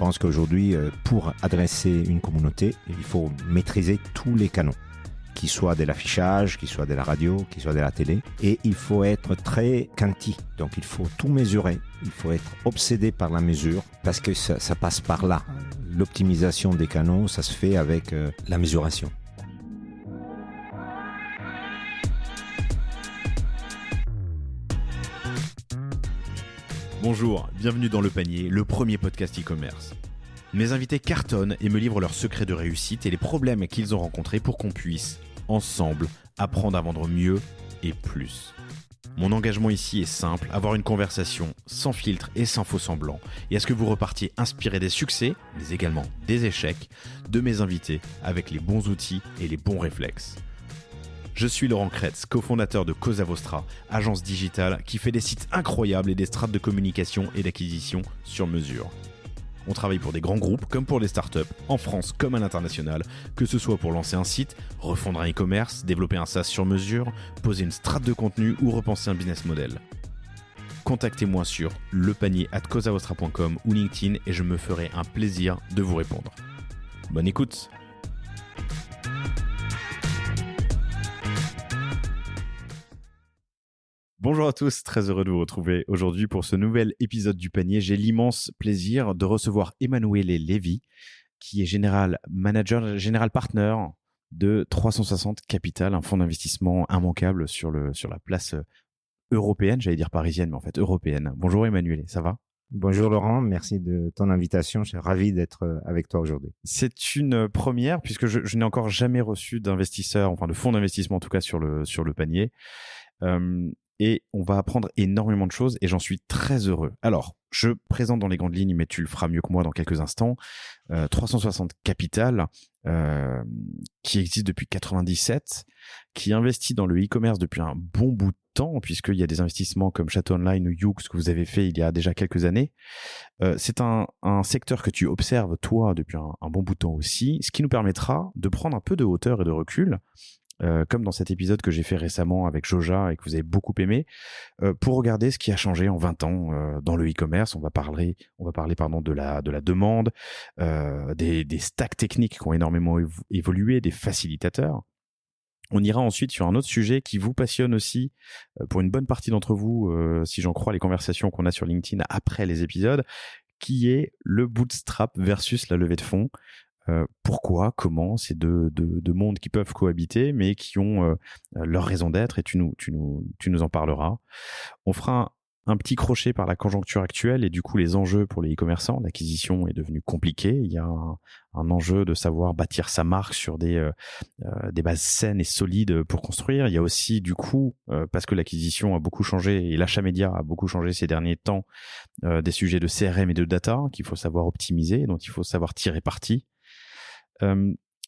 pense qu'aujourd'hui, pour adresser une communauté, il faut maîtriser tous les canaux, qu'il soit de l'affichage, qu'il soit de la radio, qu'il soit de la télé. Et il faut être très quanti, donc il faut tout mesurer. Il faut être obsédé par la mesure, parce que ça passe par là. L'optimisation des canaux, ça se fait avec la mesuration. Bonjour, bienvenue dans Le Panier, le premier podcast e-commerce. Mes invités cartonnent et me livrent leurs secrets de réussite et les problèmes qu'ils ont rencontrés pour qu'on puisse, ensemble, apprendre à vendre mieux et plus. Mon engagement ici est simple, avoir une conversation sans filtre et sans faux semblants, et à ce que vous repartiez inspiré des succès, mais également des échecs, de mes invités avec les bons outils et les bons réflexes. Je suis Laurent Kretz, cofondateur de Cosa Vostra, agence digitale qui fait des sites incroyables et des strates de communication et d'acquisition sur mesure. On travaille pour des grands groupes comme pour des startups, en France comme à l'international, que ce soit pour lancer un site, refondre un e-commerce, développer un SaaS sur mesure, poser une strate de contenu ou repenser un business model. Contactez-moi sur lepanier@cosavostra.com ou LinkedIn et je me ferai un plaisir de vous répondre. Bonne écoute! Bonjour à tous, très heureux de vous retrouver aujourd'hui pour ce nouvel épisode du Panier. J'ai l'immense plaisir de recevoir Emanuele Levi, qui est général partner de 360 Capital, un fonds d'investissement immanquable sur la place européenne, j'allais dire parisienne, mais en fait européenne. Bonjour Emanuele, ça va ? Bonjour Laurent, merci de ton invitation. Je suis ravi d'être avec toi aujourd'hui. C'est une première puisque je n'ai encore jamais reçu d'investisseur, enfin de fonds d'investissement en tout cas sur le Panier. Et on va apprendre énormément de choses et j'en suis très heureux. Alors, je présente dans les grandes lignes, mais tu le feras mieux que moi dans quelques instants. 360 Capital, qui existe depuis 97, qui investit dans le e-commerce depuis un bon bout de temps, puisqu'il y a des investissements comme Château Online ou Youx que vous avez fait il y a déjà quelques années. C'est un secteur que tu observes, toi, depuis un bon bout de temps aussi, ce qui nous permettra de prendre un peu de hauteur et de recul, comme dans cet épisode que j'ai fait récemment avec Joja et que vous avez beaucoup aimé, pour regarder ce qui a changé en 20 ans dans le e-commerce. On va parler de la demande, des stacks techniques qui ont énormément évolué, des facilitateurs. On ira ensuite sur un autre sujet qui vous passionne aussi, pour une bonne partie d'entre vous, si j'en crois les conversations qu'on a sur LinkedIn après les épisodes, qui est le bootstrap versus la levée de fonds. Pourquoi, comment, c'est deux mondes qui peuvent cohabiter, mais qui ont leur raison d'être, et tu nous en parleras. On fera un petit crochet par la conjoncture actuelle et du coup les enjeux pour les e-commerçants. L'acquisition est devenue compliquée. Il y a un enjeu de savoir bâtir sa marque sur des bases saines et solides pour construire. Il y a aussi du coup, parce que l'acquisition a beaucoup changé et l'achat média a beaucoup changé ces derniers temps, des sujets de CRM et de data qu'il faut savoir optimiser, dont il faut savoir tirer parti.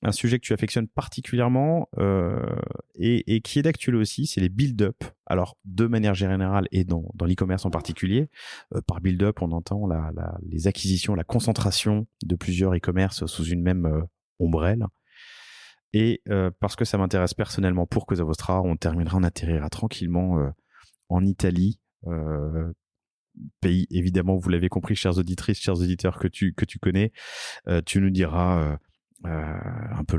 Un sujet que tu affectionnes particulièrement et qui est d'actuel aussi, c'est les build-up. Alors, de manière générale et dans l'e-commerce en particulier, par build-up, on entend les acquisitions, la concentration de plusieurs e-commerce sous une même ombrelle. Et parce que ça m'intéresse personnellement pour Cosa Vostra, on atterrira tranquillement en Italie, pays évidemment, vous l'avez compris, chères auditrices, chers auditeurs que tu connais. Tu nous diras un peu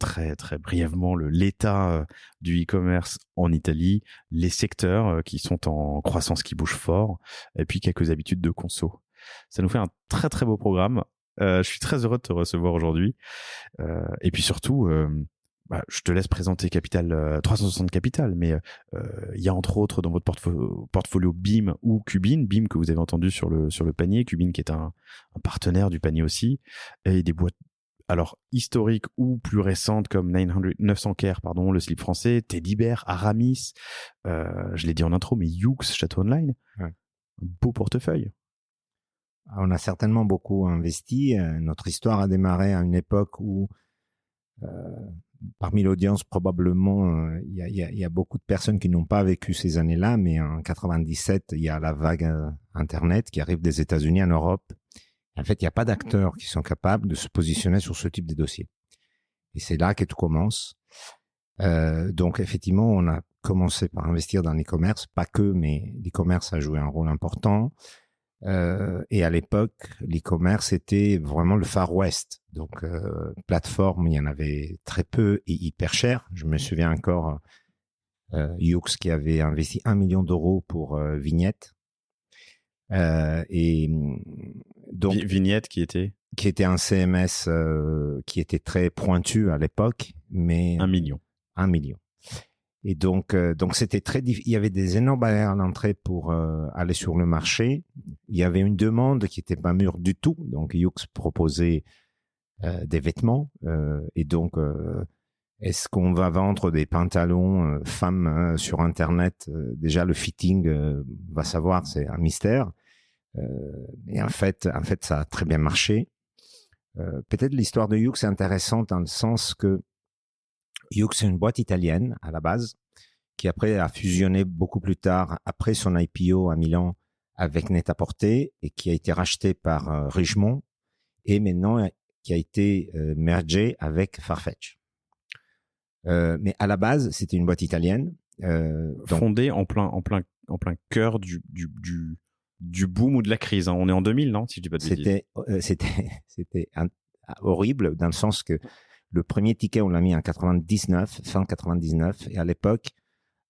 très très brièvement l'état du e-commerce en Italie, les secteurs qui sont en croissance, qui bougent fort, et puis quelques habitudes de conso. Ça nous fait un très très beau programme. Je suis très heureux de te recevoir aujourd'hui, et puis surtout je te laisse présenter 360 Capital, mais il y a entre autres dans votre portfolio BIM ou Cubine, BIM que vous avez entendu sur le Panier, Cubine qui est un partenaire du Panier aussi, et des boîtes alors historiques ou plus récentes comme 900 Care, le slip français, Teddy Bear, Aramis, je l'ai dit en intro, mais Youx, Château Online, ouais. Un beau portefeuille. On a certainement beaucoup investi. Notre histoire a démarré à une époque où parmi l'audience probablement il y a beaucoup de personnes qui n'ont pas vécu ces années-là, mais en 97 il y a la vague internet qui arrive des États-Unis en Europe. En fait, il n'y a pas d'acteurs qui sont capables de se positionner sur ce type de dossier. Et c'est là que tout commence. Donc, effectivement, on a commencé par investir dans l'e-commerce, pas que, mais l'e-commerce a joué un rôle important. Et à l'époque, l'e-commerce était vraiment le Far West. Donc, plateforme, il y en avait très peu et hyper cher. Je me souviens encore Yoox qui avait investi 1 million d'euros pour Vignette. Et donc Vignette qui était un CMS qui était très pointu à l'époque, mais 1 million. 1 million. Et donc c'était très difficile. Il y avait des énormes barrières à l'entrée pour aller sur le marché. Il y avait une demande qui n'était pas mûre du tout. Donc Yoox proposait des vêtements et donc est-ce qu'on va vendre des pantalons femmes sur Internet? Déjà le fitting, va savoir, c'est un mystère. Et en fait, ça a très bien marché. Peut-être l'histoire de Yoox est intéressante dans le sens que Yoox c'est une boîte italienne à la base qui après a fusionné beaucoup plus tard après son IPO à Milan avec Net-a-Porter et qui a été racheté par Richemont et maintenant qui a été mergé avec Farfetch. Mais à la base, c'était une boîte italienne fondée en plein cœur du boom ou de la crise. Hein. On est en 2000, non, si je dis pas de bêtises. C'était horrible dans le sens que le premier ticket, on l'a mis en 99, fin 99, et à l'époque,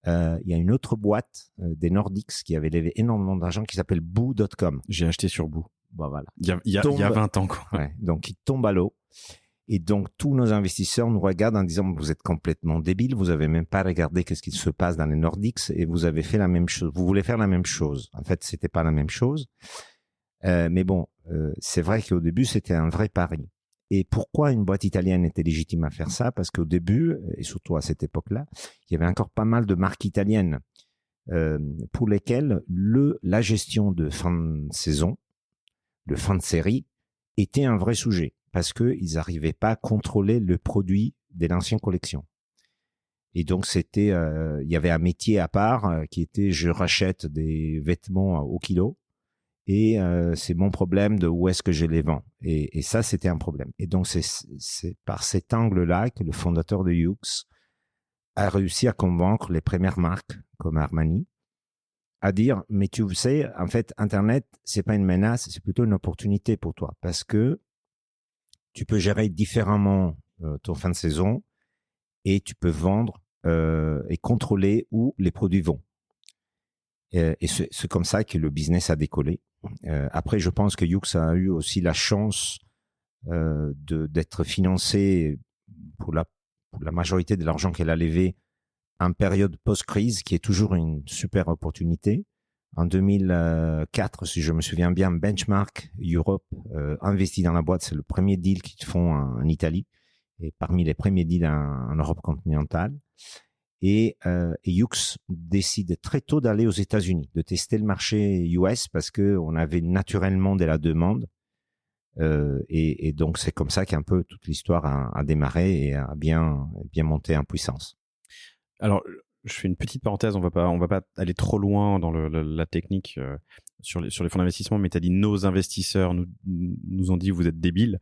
il y a une autre boîte des Nordiques qui avait levé énormément d'argent qui s'appelle Boo.com. J'ai acheté sur Boo. Bon, voilà. Il y a 20 ans, quoi. Ouais, donc, il tombe à l'eau. Et donc, tous nos investisseurs nous regardent en disant, vous êtes complètement débiles, vous avez même pas regardé qu'est-ce qui se passe dans les Nordiques et vous avez fait la même chose. Vous voulez faire la même chose. En fait, c'était pas la même chose. Mais bon, c'est vrai qu'au début, c'était un vrai pari. Et pourquoi une boîte italienne était légitime à faire ça? Parce qu'au début, et surtout à cette époque-là, il y avait encore pas mal de marques italiennes pour lesquelles la gestion de fin de saison, de fin de série, était un vrai sujet parce qu'ils n'arrivaient pas à contrôler le produit de l'ancienne collection. Et donc, il y avait un métier à part qui était je rachète des vêtements au kilo. Et c'est mon problème de où est-ce que je les vends. Et ça, c'était un problème. Et donc, c'est par cet angle-là que le fondateur de Yoox a réussi à convaincre les premières marques comme Armani à dire, mais tu sais, en fait, Internet, c'est pas une menace, c'est plutôt une opportunité pour toi parce que tu peux gérer différemment ton fin de saison et tu peux vendre et contrôler où les produits vont. Et c'est comme ça que le business a décollé. Après, je pense que Yoox a eu aussi la chance d'être financé pour la majorité de l'argent qu'elle a levé en période post-crise, qui est toujours une super opportunité. En 2004, si je me souviens bien, Benchmark Europe investit dans la boîte. C'est le premier deal qu'ils font en Italie et parmi les premiers deals en Europe continentale. Et Yoox décide très tôt d'aller aux États-Unis, de tester le marché US parce que on avait naturellement de la demande. Et donc c'est comme ça qu'un peu toute l'histoire a démarré et a bien monté en puissance. Alors, je fais une petite parenthèse, on va pas aller trop loin dans la technique sur les fonds d'investissement, mais tu as dit nos investisseurs nous ont dit vous êtes débiles.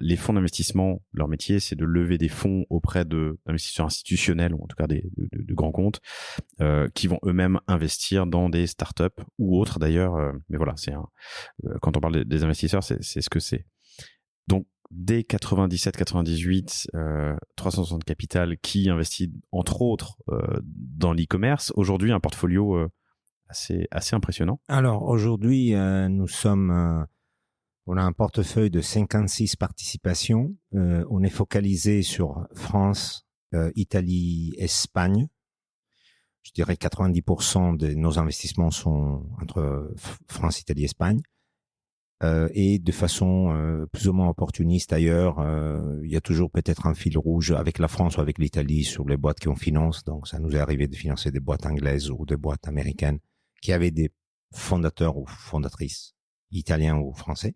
Les fonds d'investissement, leur métier, c'est de lever des fonds auprès d'investisseurs institutionnels ou en tout cas de grands comptes qui vont eux-mêmes investir dans des startups ou autres d'ailleurs. Mais voilà, quand on parle des investisseurs, c'est ce que c'est. Donc, dès 97-98, 360 Capital qui investit entre autres dans l'e-commerce. Aujourd'hui, un portfolio assez impressionnant. Alors aujourd'hui, on a un portefeuille de 56 participations. On est focalisé sur France, Italie, Espagne. Je dirais 90% de nos investissements sont entre France, Italie, Espagne. Et de façon plus ou moins opportuniste ailleurs, il y a toujours peut-être un fil rouge avec la France ou avec l'Italie sur les boîtes qu'on finance. Donc, ça nous est arrivé de financer des boîtes anglaises ou des boîtes américaines qui avaient des fondateurs ou fondatrices italiens ou français.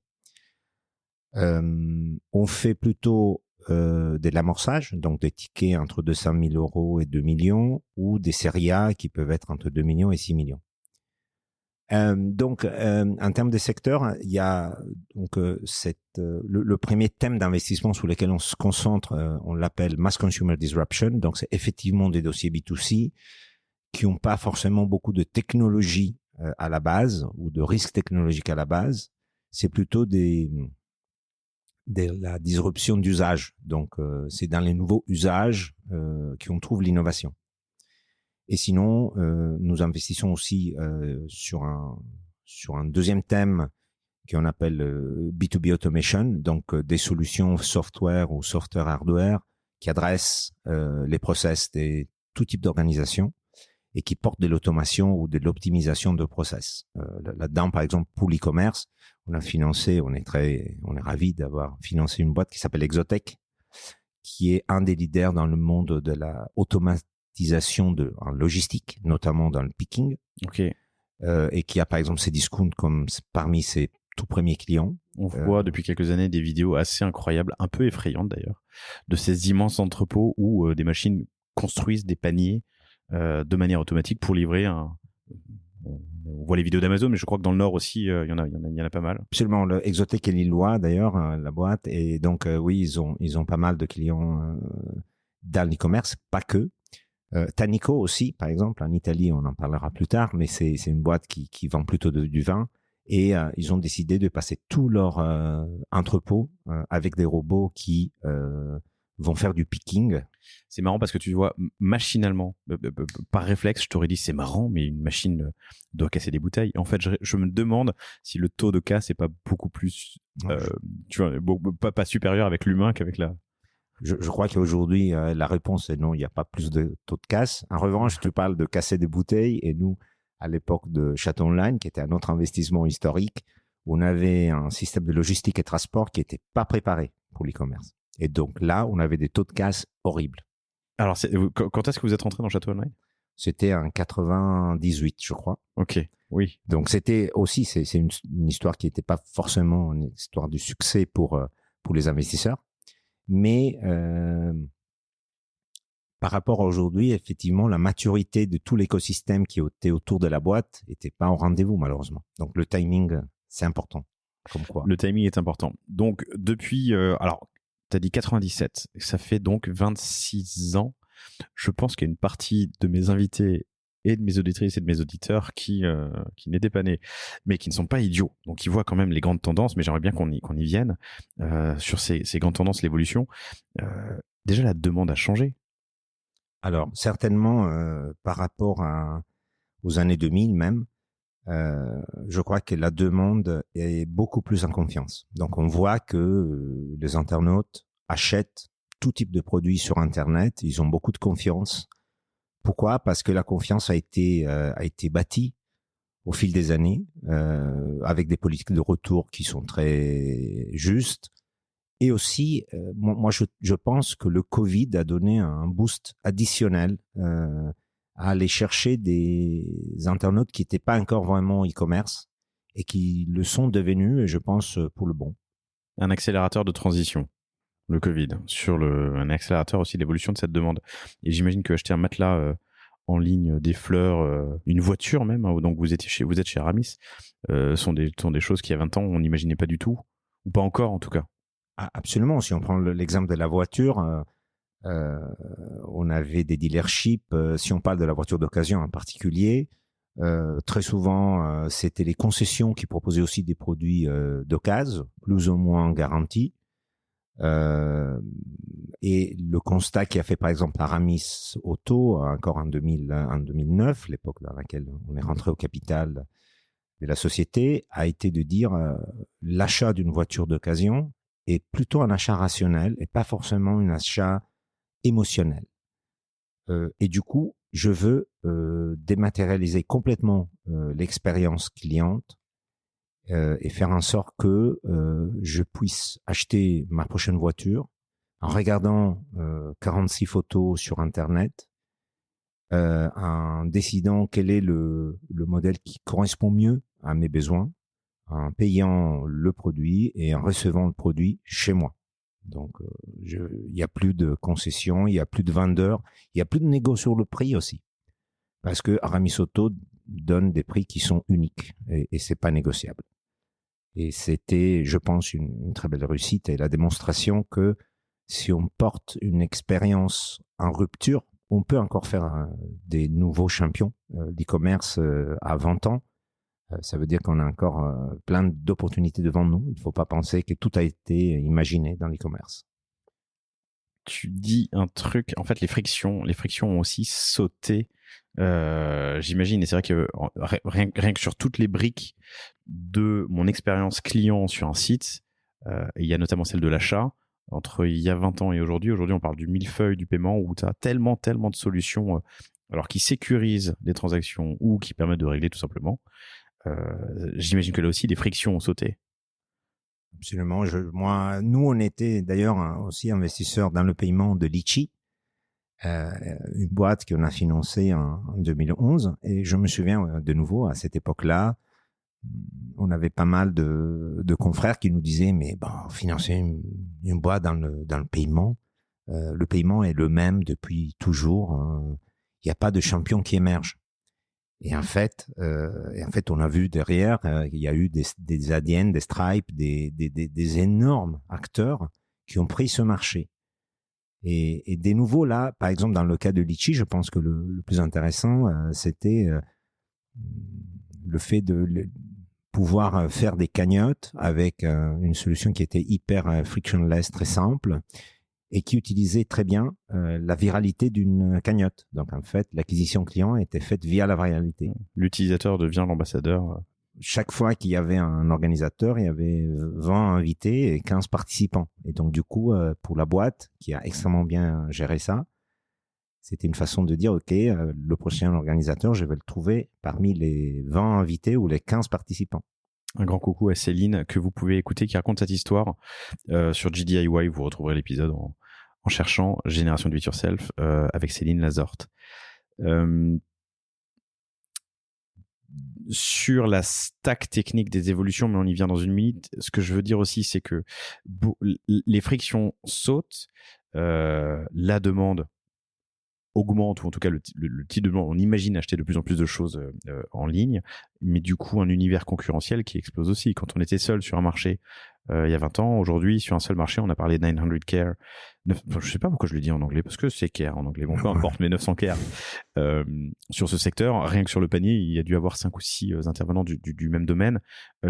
On fait plutôt de l'amorçage, donc des tickets entre 200 000 euros et 2 millions ou des séries A qui peuvent être entre 2 millions et 6 millions. Donc, en termes de secteurs, il y a donc le premier thème d'investissement sur lequel on se concentre, on l'appelle Mass Consumer Disruption. Donc, c'est effectivement des dossiers B2C qui n'ont pas forcément beaucoup de technologie à la base ou de risques technologiques à la base, c'est plutôt la disruption d'usage. Donc, c'est dans les nouveaux usages qu'on trouve l'innovation. Et sinon, nous investissons aussi sur un deuxième thème qu'on appelle B2B Automation, donc des solutions software ou software hardware qui adressent les process de tout type d'organisation et qui portent de l'automation ou de l'optimisation de process. Là-dedans, par exemple, pour l'e-commerce, on est ravis d'avoir financé une boîte qui s'appelle Exotech, qui est un des leaders dans le monde de la automatisation en logistique, notamment dans le picking. Ok. Et qui a, par exemple, Cdiscount comme parmi ses tout premiers clients. On voit depuis quelques années des vidéos assez incroyables, un peu effrayantes d'ailleurs, de ces immenses entrepôts où des machines construisent des paniers de manière automatique pour livrer on voit les vidéos d'Amazon, mais je crois que dans le Nord aussi, il y en a pas mal. Absolument. Le Exotech est lillois d'ailleurs, la boîte. Et donc, oui, ils ont pas mal de clients dans l'e-commerce, pas que. Tannico aussi, par exemple, en Italie, on en parlera plus tard, mais c'est une boîte qui vend plutôt du vin. Et ils ont décidé de passer tout leur entrepôt avec des robots qui vont faire du picking. C'est marrant parce que tu vois, machinalement, par réflexe, je t'aurais dit c'est marrant, mais une machine doit casser des bouteilles. En fait, je me demande si le taux de casse n'est pas beaucoup plus, tu vois, pas supérieur avec l'humain qu'avec la... Je crois qu'aujourd'hui, la réponse est non, il n'y a pas plus de taux de casse. En revanche, tu parles de casser des bouteilles et nous, à l'époque de Château Online, qui était un autre investissement historique, on avait un système de logistique et transport qui n'était pas préparé pour l'e-commerce. Et donc là, on avait des taux de casse horribles. Alors, quand est-ce que vous êtes rentré dans Château Online ? C'était en 98, je crois. Ok, oui. Donc c'était aussi, c'est une histoire qui n'était pas forcément une histoire du succès pour les investisseurs. Mais par rapport à aujourd'hui, effectivement, la maturité de tout l'écosystème qui était autour de la boîte n'était pas au rendez-vous, malheureusement. Donc, le timing, c'est important. Comme quoi. Le timing est important. Donc, depuis... alors, tu as dit 97. Ça fait donc 26 ans. Je pense qu'il y a une partie de mes invités et de mes auditrices et de mes auditeurs qui n'étaient pas nés, mais qui ne sont pas idiots. Donc, ils voient quand même les grandes tendances, mais j'aimerais bien qu'on y vienne sur ces grandes tendances, l'évolution. Déjà, la demande a changé. Alors, certainement, par rapport aux années 2000 même, je crois que la demande est beaucoup plus en confiance. Donc, on voit que les internautes achètent tout type de produits sur Internet. Ils ont beaucoup de confiance. Pourquoi ? Parce que la confiance a été bâtie au fil des années, avec des politiques de retour qui sont très justes. Et aussi, moi, je pense que le Covid a donné un boost additionnel à aller chercher des internautes qui n'étaient pas encore vraiment e-commerce et qui le sont devenus, et je pense, pour le bon. Un accélérateur de transition, le Covid, un accélérateur aussi de l'évolution de cette demande. Et j'imagine que acheter un matelas en ligne, des fleurs, une voiture même, hein, donc vous êtes chez Aramis, sont des choses qui, à 20 ans, on n'imaginait pas du tout, ou pas encore en tout cas. Ah, absolument. Si on prend l'exemple de la voiture, on avait des dealerships. Si on parle de la voiture d'occasion en particulier, très souvent, c'était les concessions qui proposaient aussi des produits d'occasion, plus ou moins garantis. Et le constat qui a fait par exemple Aramis Auto, encore en 2009, l'époque dans laquelle on est rentré au capital de la société, a été de dire l'achat d'une voiture d'occasion est plutôt un achat rationnel et pas forcément un achat émotionnel. Et du coup, je veux dématérialiser complètement l'expérience cliente et faire en sorte que je puisse acheter ma prochaine voiture en regardant 46 photos sur Internet, en décidant quel est le modèle qui correspond mieux à mes besoins, en payant le produit et en recevant le produit chez moi. Donc, il n'y a plus de concessions, il n'y a plus de vendeurs, il n'y a plus de négo sur le prix aussi. Parce que Aramis Auto donne des prix qui sont uniques et c'est pas négociable. Et c'était, je pense, une très belle réussite et la démonstration que si on porte une expérience en rupture, on peut encore faire des nouveaux champions. L'e-commerce à 20 ans Ça veut dire qu'on a encore plein d'opportunités devant nous. Il ne faut pas penser que tout a été imaginé dans l'e-commerce. Tu dis un truc, en fait, les frictions ont aussi sauté, j'imagine, et c'est vrai que rien que sur toutes les briques de mon expérience client sur un site, il y a notamment celle de l'achat, entre il y a 20 ans et aujourd'hui. Aujourd'hui, on parle du millefeuille du paiement où tu as tellement de solutions, alors qui sécurisent les transactions ou qui permettent de régler tout simplement. J'imagine que là aussi, les frictions ont sauté. Absolument. Nous, on était d'ailleurs aussi investisseurs dans le paiement de Litchi, une boîte qu'on a financée en 2011. Et je me souviens de nouveau, à cette époque-là, on avait pas mal de confrères qui nous disaient, mais bon, financer une boîte dans le paiement, le paiement est le même depuis toujours. Il n'y a pas de champion qui émerge. Et en fait, on a vu derrière, il y a eu des Adyen, des Stripe, des énormes acteurs qui ont pris ce marché. Et des nouveaux là, par exemple dans le cas de Litchi, je pense que le plus intéressant, c'était le fait de pouvoir faire des cagnottes avec une solution qui était hyper frictionless, très simple, et qui utilisait très bien la viralité d'une cagnotte. Donc, en fait, l'acquisition client était faite via la viralité. L'utilisateur devient l'ambassadeur. Chaque fois qu'il y avait un organisateur, il y avait 20 invités et 15 participants. Et donc, du coup, pour la boîte, qui a extrêmement bien géré ça, c'était une façon de dire, OK, le prochain organisateur, je vais le trouver parmi les 20 invités ou les 15 participants. Un grand coucou à Céline, que vous pouvez écouter, qui raconte cette histoire sur GDIY. Vous retrouverez l'épisode en cherchant Génération Do It Yourself avec Céline Lazorte. Sur la stack technique des évolutions, mais on y vient dans une minute, ce que je veux dire aussi, c'est que les frictions sautent, la demande augmente, ou en tout cas le type de demande, on imagine acheter de plus en plus de choses en ligne, mais du coup un univers concurrentiel qui explose aussi. Quand on était seul sur un marché il y a 20 ans, aujourd'hui sur un seul marché, on a parlé de 900 care, je sais pas pourquoi je le dis en anglais, parce que c'est care en anglais, bon peu importe, mais 900 care sur ce secteur. Rien que sur le panier, il y a dû avoir 5 ou 6 intervenants du même domaine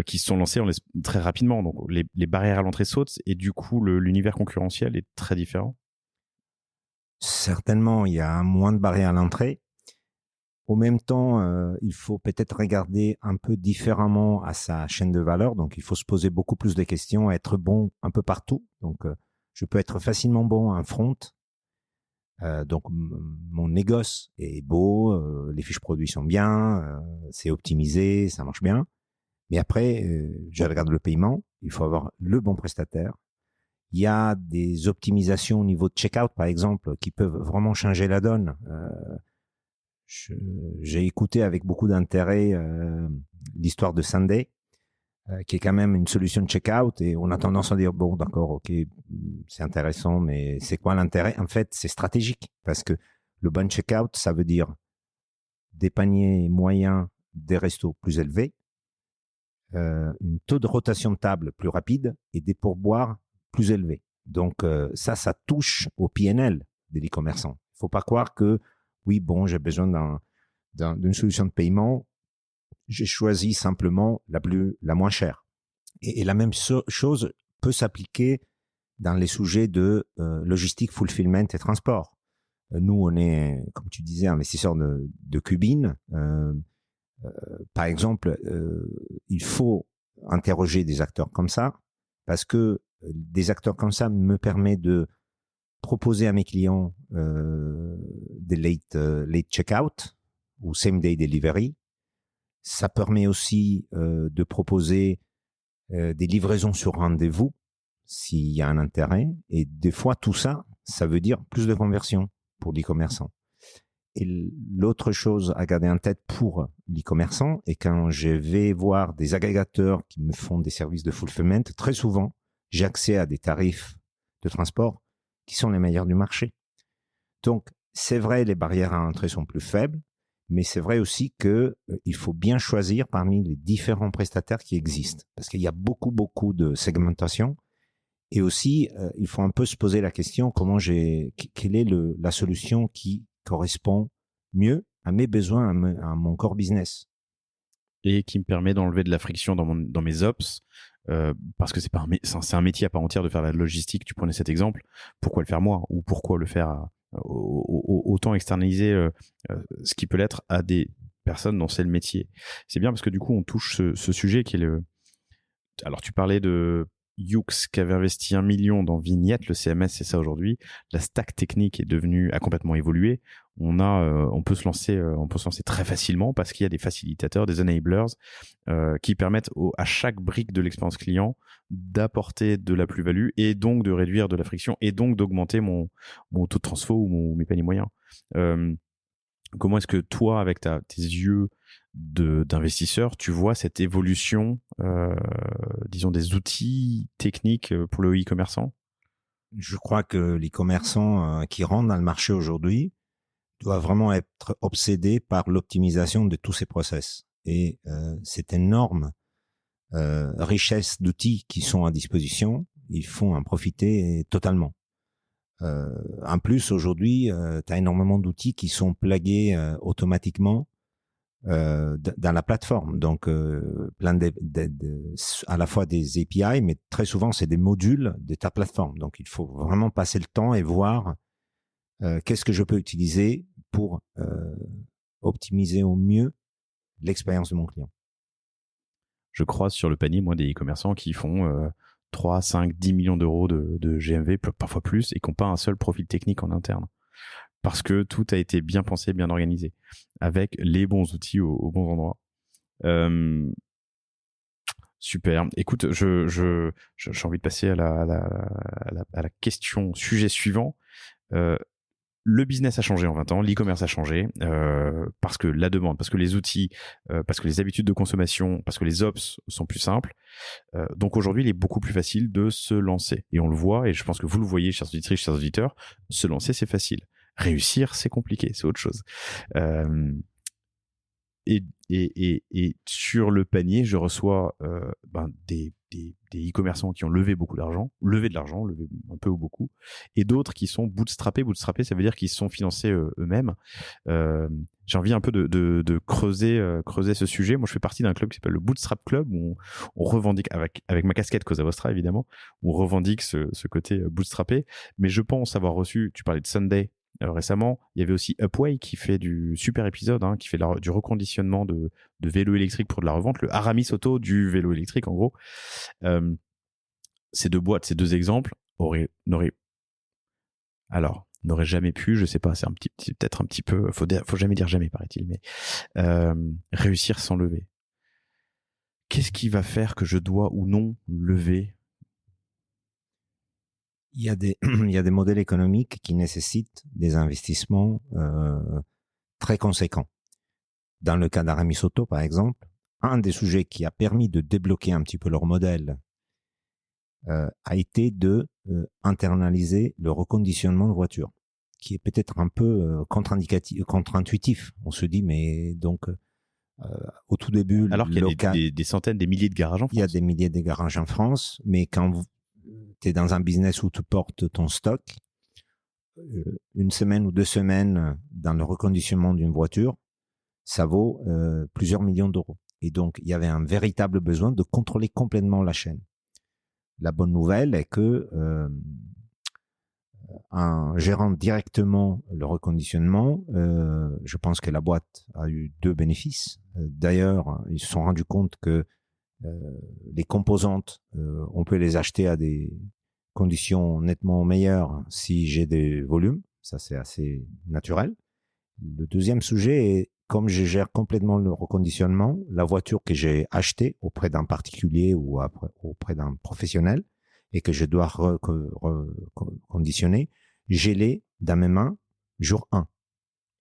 qui se sont lancés très rapidement. Donc les barrières à l'entrée sautent et du coup l'univers concurrentiel est très différent. Certainement, il y a moins de barrières à l'entrée. Au même temps, il faut peut-être regarder un peu différemment à sa chaîne de valeur. Donc, il faut se poser beaucoup plus de questions, être bon un peu partout. Donc, je peux être facilement bon en front. Donc, mon négoce est beau, les fiches produits sont bien, c'est optimisé, ça marche bien. Mais après, je regarde le paiement. Il faut avoir le bon prestataire. Il y a des optimisations au niveau de checkout, par exemple, qui peuvent vraiment changer la donne. J'ai écouté avec beaucoup d'intérêt l'histoire de Sunday, qui est quand même une solution de checkout, et on a tendance à dire, bon, d'accord, ok, c'est intéressant, mais c'est quoi l'intérêt? En fait, c'est stratégique, parce que le bon checkout, ça veut dire des paniers moyens des restos plus élevés, une taux de rotation de table plus rapide et des pourboires plus élevé. Donc, ça touche au PNL de l'e-commerçant. Il ne faut pas croire que, oui, bon, j'ai besoin d'une solution de paiement. J'ai choisi simplement la moins chère. Et la même chose peut s'appliquer dans les sujets de logistique, fulfillment et transport. Nous, on est, comme tu disais, investisseurs de Cubine. Par exemple, il faut interroger des acteurs comme ça, parce que des acteurs comme ça me permet de proposer à mes clients des late checkout ou same day delivery. Ça permet aussi de proposer des livraisons sur rendez-vous s'il y a un intérêt. Et des fois, tout ça, ça veut dire plus de conversion pour l'e-commerçant. Et l'autre chose à garder en tête pour l'e-commerçant, et quand je vais voir des agrégateurs qui me font des services de fulfillment, très souvent, j'ai accès à des tarifs de transport qui sont les meilleurs du marché. Donc, c'est vrai, les barrières à l'entrée sont plus faibles, mais c'est vrai aussi que il faut bien choisir parmi les différents prestataires qui existent, parce qu'il y a beaucoup de segmentation. Et aussi, il faut un peu se poser la question, quelle est la solution qui correspond mieux à mes besoins, à mon core business. et qui me permet d'enlever de la friction dans mes ops. Parce que c'est un métier à part entière de faire la logistique. Tu prenais cet exemple. Pourquoi le faire moi, ou pourquoi le faire autant externaliser ce qui peut l'être à des personnes dont c'est le métier. C'est bien parce que du coup on touche ce sujet qui est alors tu parlais de Youx qui avait investi 1 million dans Vignette, le CMS c'est ça aujourd'hui. La stack technique a complètement évolué. On peut se lancer très facilement parce qu'il y a des facilitateurs, des enablers qui permettent à chaque brique de l'expérience client d'apporter de la plus-value et donc de réduire de la friction et donc d'augmenter mon taux de transfo ou mes paniers moyens. Comment est-ce que toi, avec tes yeux d'investisseur, tu vois cette évolution, disons, des outils techniques pour le e-commerçant? Je crois que les commerçants qui rentrent dans le marché aujourd'hui doivent vraiment être obsédés par l'optimisation de tous ces process. Et cette énorme richesse d'outils qui sont à disposition, il faut en profiter totalement. En plus, aujourd'hui, tu as énormément d'outils qui sont plugués automatiquement dans la plateforme. Donc, plein à la fois des API, mais très souvent, c'est des modules de ta plateforme. Donc, il faut vraiment passer le temps et voir qu'est-ce que je peux utiliser pour optimiser au mieux l'expérience de mon client. Je croise sur le panier, moi, des e-commerçants qui font 3, 5, 10 millions d'euros de GMV, parfois plus, et qui n'ont pas un seul profil technique en interne. Parce que tout a été bien pensé, bien organisé, avec les bons outils aux bons endroits. Super. Écoute, j'ai envie de passer à la sujet suivant. Le business a changé en 20 ans, l'e-commerce a changé parce que la demande, parce que les outils, parce que les habitudes de consommation, parce que les ops sont plus simples. Donc aujourd'hui, il est beaucoup plus facile de se lancer. Et on le voit, et je pense que vous le voyez, chers auditrices, chers auditeurs, se lancer, c'est facile. Réussir, c'est compliqué, c'est autre chose. Et sur le panier, je reçois des e-commerçants qui ont levé beaucoup d'argent, levé un peu ou beaucoup, et d'autres qui sont bootstrappés. Bootstrappés, ça veut dire qu'ils se sont financés eux-mêmes. J'ai envie un peu de creuser ce sujet. Moi, je fais partie d'un club qui s'appelle le Bootstrap Club, où on revendique, avec ma casquette Cosa Vostra, évidemment, on revendique ce côté bootstrappé. Mais je pense avoir reçu, tu parlais de Sunday, récemment, il y avait aussi Upway qui fait du super épisode, qui fait du reconditionnement de vélos électriques pour de la revente, le Aramis Auto du vélo électrique en gros. Ces deux boîtes, ces deux exemples n'auraient jamais pu, je sais pas, c'est peut-être un petit peu, faut jamais dire jamais, paraît-il, mais réussir sans lever. Qu'est-ce qui va faire que je dois ou non lever? Il y a des modèles économiques qui nécessitent des investissements très conséquents. Dans le cas d'Aramis Auto, par exemple, un des sujets qui a permis de débloquer un petit peu leur modèle a été de internaliser le reconditionnement de voitures, qui est peut-être un peu contre-intuitif. On se dit, mais donc au tout début, alors qu'il y a des centaines, des milliers de garages en France. Il y a des milliers de garages en France, mais quand tu es dans un business où tu portes ton stock, une semaine ou 2 semaines dans le reconditionnement d'une voiture, ça vaut plusieurs millions d'euros. Et donc, il y avait un véritable besoin de contrôler complètement la chaîne. La bonne nouvelle est que en gérant directement le reconditionnement, je pense que la boîte a eu 2 bénéfices. D'ailleurs, ils se sont rendus compte que les composantes, on peut les acheter à des conditions nettement meilleures si j'ai des volumes. Ça, c'est assez naturel. Le deuxième sujet est, comme je gère complètement le reconditionnement, la voiture que j'ai achetée auprès d'un particulier ou auprès d'un professionnel et que je dois reconditionner, j'ai les dans mes mains jour 1.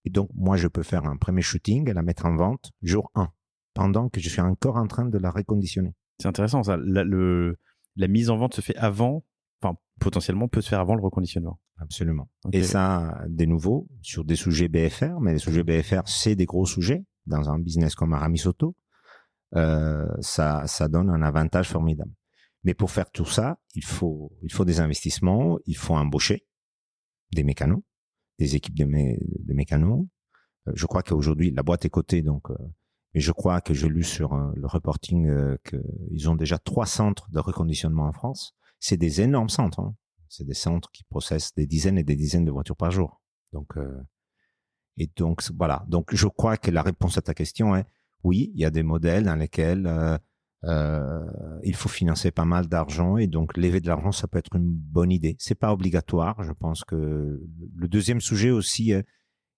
Et donc, moi, je peux faire un premier shooting et la mettre en vente jour 1, pendant que je suis encore en train de la reconditionner. C'est intéressant, ça. La mise en vente se fait avant, enfin, potentiellement peut se faire avant le reconditionnement. Absolument. Okay. Et ça, de nouveau, sur des sujets BFR, mais les sujets BFR, c'est des gros sujets. Dans un business comme Aramis Auto, ça donne un avantage formidable. Mais pour faire tout ça, il faut des investissements, il faut embaucher des mécanos, des équipes de mécanos. Je crois qu'aujourd'hui, la boîte est cotée, donc Mais je crois que j'ai lu sur le reporting qu'ils ont déjà 3 centres de reconditionnement en France. C'est des énormes centres. Hein. C'est des centres qui processent des dizaines et des dizaines de voitures par jour. Donc, voilà. Donc, je crois que la réponse à ta question est oui, il y a des modèles dans lesquels il faut financer pas mal d'argent et donc lever de l'argent, ça peut être une bonne idée. C'est pas obligatoire. Je pense que le deuxième sujet aussi est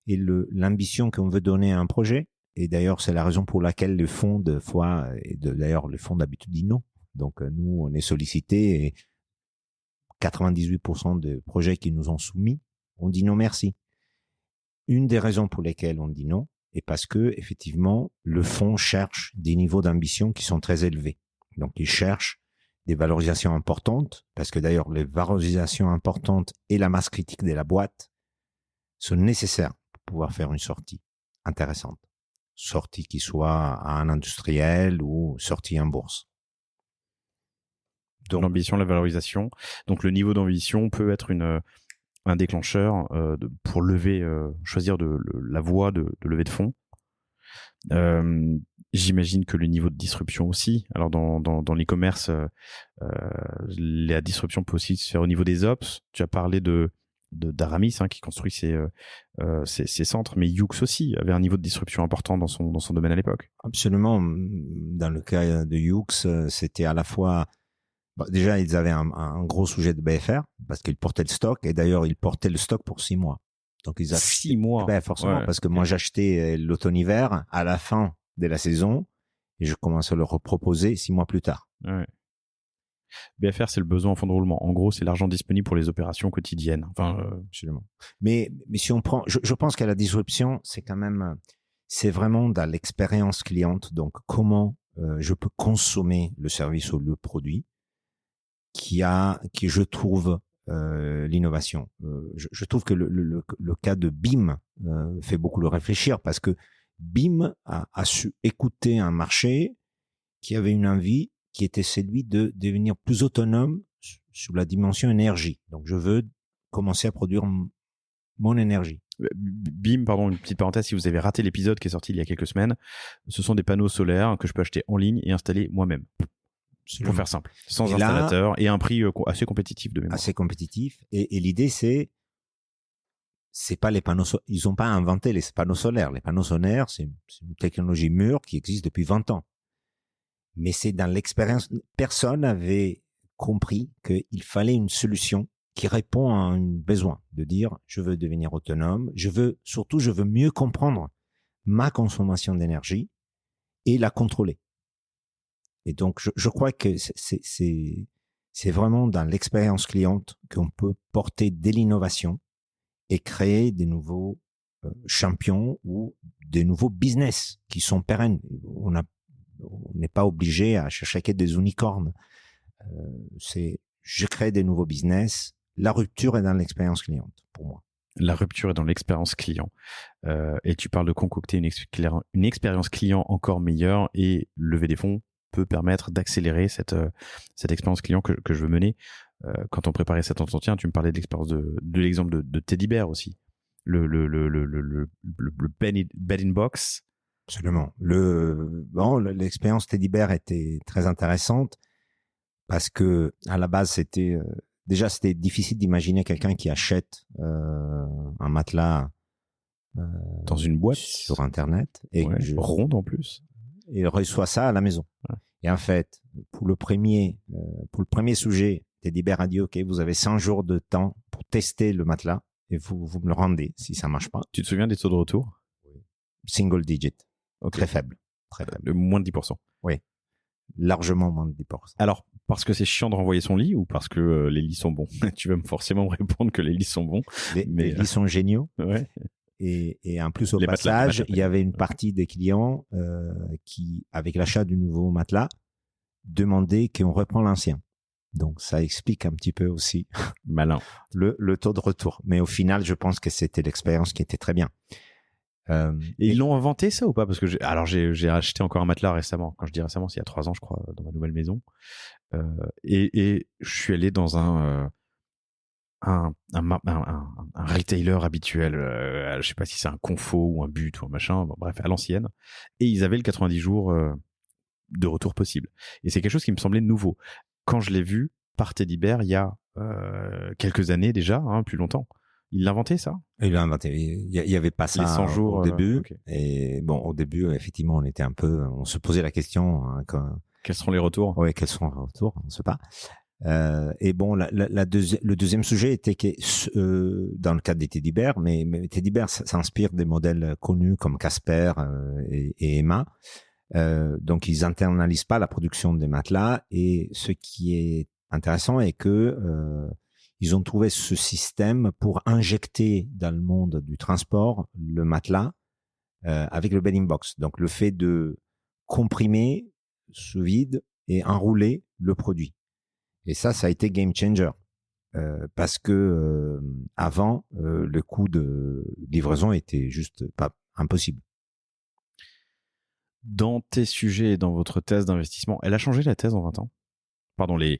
l'ambition qu'on veut donner à un projet. Et d'ailleurs, c'est la raison pour laquelle les fonds de fois d'ailleurs les fonds d'habitude disent non. Donc nous, on est sollicités et 98% des projets qui nous ont soumis, on dit non merci. Une des raisons pour lesquelles on dit non est parce que effectivement, le fonds cherche des niveaux d'ambition qui sont très élevés. Donc il cherche des valorisations importantes, parce que d'ailleurs les valorisations importantes et la masse critique de la boîte sont nécessaires pour pouvoir faire une sortie intéressante. Sortie qui soit à un industriel ou sortie en bourse. Donc l'ambition, la valorisation. Donc le niveau d'ambition peut être un déclencheur pour choisir la voie de levée de fonds. J'imagine que le niveau de disruption aussi. Alors dans l'e-commerce, la disruption peut aussi se faire au niveau des ops. Tu as parlé d'Aramis qui construit ses centres, mais Yoox aussi avait un niveau de disruption important dans son domaine à l'époque. Absolument. Dans le cas de Yoox, c'était à la fois déjà, ils avaient un gros sujet de BFR parce qu'ils portaient le stock et d'ailleurs, ils portaient le stock pour 6 mois. Donc, ils 6 mois. Ben, forcément, parce que moi, j'achetais l'automne-hiver à la fin de la saison et je commençais à le reproposer 6 mois plus tard. Ouais. BFR, c'est le besoin en fonds de roulement. En gros, c'est l'argent disponible pour les opérations quotidiennes. Enfin, absolument. Mais si on prend, je pense qu'à la disruption, c'est vraiment dans l'expérience cliente. Donc, comment je peux consommer le service ou le produit qui je trouve l'innovation. Je trouve que le cas de BIM fait beaucoup le réfléchir parce que BIM a su écouter un marché qui avait une envie qui était celui de devenir plus autonome sur la dimension énergie. Donc, je veux commencer à produire mon énergie. BIM, pardon, une petite parenthèse, si vous avez raté l'épisode qui est sorti il y a quelques semaines, ce sont des panneaux solaires que je peux acheter en ligne et installer moi-même. Pour faire simple, sans installateur et un prix assez compétitif de mémoire. Assez compétitif. Et l'idée, c'est pas les panneaux ils ont pas inventé les panneaux solaires. Les panneaux solaires, c'est une technologie mûre qui existe depuis 20 ans. Mais c'est dans l'expérience, personne n'avait compris qu'il fallait une solution qui répond à un besoin de dire, je veux devenir autonome, je veux mieux comprendre ma consommation d'énergie et la contrôler. Et donc, je crois que c'est vraiment dans l'expérience cliente qu'on peut porter de l'innovation et créer des nouveaux champions ou des nouveaux business qui sont pérennes. On n'est pas obligé à chercher des unicornes. Je crée des nouveaux business. La rupture est dans l'expérience cliente, pour moi. La rupture est dans l'expérience client. Et tu parles de concocter une expérience client encore meilleure et lever des fonds peut permettre d'accélérer cette expérience client que je veux mener. Quand on préparait cet entretien, tu me parlais de l'expérience de l'exemple de Teddy Bear aussi. Le bed in box. Absolument. L'expérience Teddy Bear était très intéressante parce que à la base c'était difficile d'imaginer quelqu'un qui achète un matelas dans une boîte sur internet et ronde en plus. Et il reçoit ça à la maison. Ouais. Et en fait, pour le premier sujet, Teddy Bear a dit, OK, vous avez 100 jours de temps pour tester le matelas et vous me le rendez si ça marche pas. Tu te souviens des taux de retour? Single digit. Okay. Très faible. Moins de 10%. Oui. Largement moins de 10%. Alors, parce que c'est chiant de renvoyer son lit ou parce que les lits sont bons? Tu vas forcément me répondre que les lits sont bons. Les lits sont géniaux. Ouais. Et en plus, au passage, il y avait une partie des clients qui, avec l'achat du nouveau matelas, demandaient qu'on reprend l'ancien. Donc, ça explique un petit peu aussi malin le taux de retour. Mais au final, je pense que c'était l'expérience qui était très bien. Et ils l'ont inventé ça ou pas? Parce que j'ai acheté encore un matelas récemment. Quand je dis récemment, c'est il y a 3 ans, je crois, dans ma nouvelle maison. Et je suis allé dans un un retailer habituel, je sais pas si c'est un Confo ou un But ou un machin, bon, bref, à l'ancienne, et ils avaient le 90 jours de retour possible. Et c'est quelque chose qui me semblait nouveau. Quand je l'ai vu par Teddy Bear il y a quelques années déjà, plus longtemps. Il l'a inventé, ça? Il l'a inventé. Il y avait pas ça les 100 jours, au début. Okay. Et bon, au début, effectivement, on se posait la question. Quels seront les retours? Oui, quels seront les retours? On ne sait pas. Et bon, le deuxième sujet était que dans le cadre des Teddy Bear, mais Teddy Bear s'inspire des modèles connus comme Casper et Emma. Donc, ils internalisent pas la production des matelas. Et ce qui est intéressant est que ils ont trouvé ce système pour injecter dans le monde du transport le matelas avec le bedding box. Donc, le fait de comprimer sous vide et enrouler le produit. Et ça a été game changer parce que avant, le coût de livraison était juste pas impossible. Dans tes sujets et dans votre thèse d'investissement, elle a changé la thèse en 20 ans? Pardon, les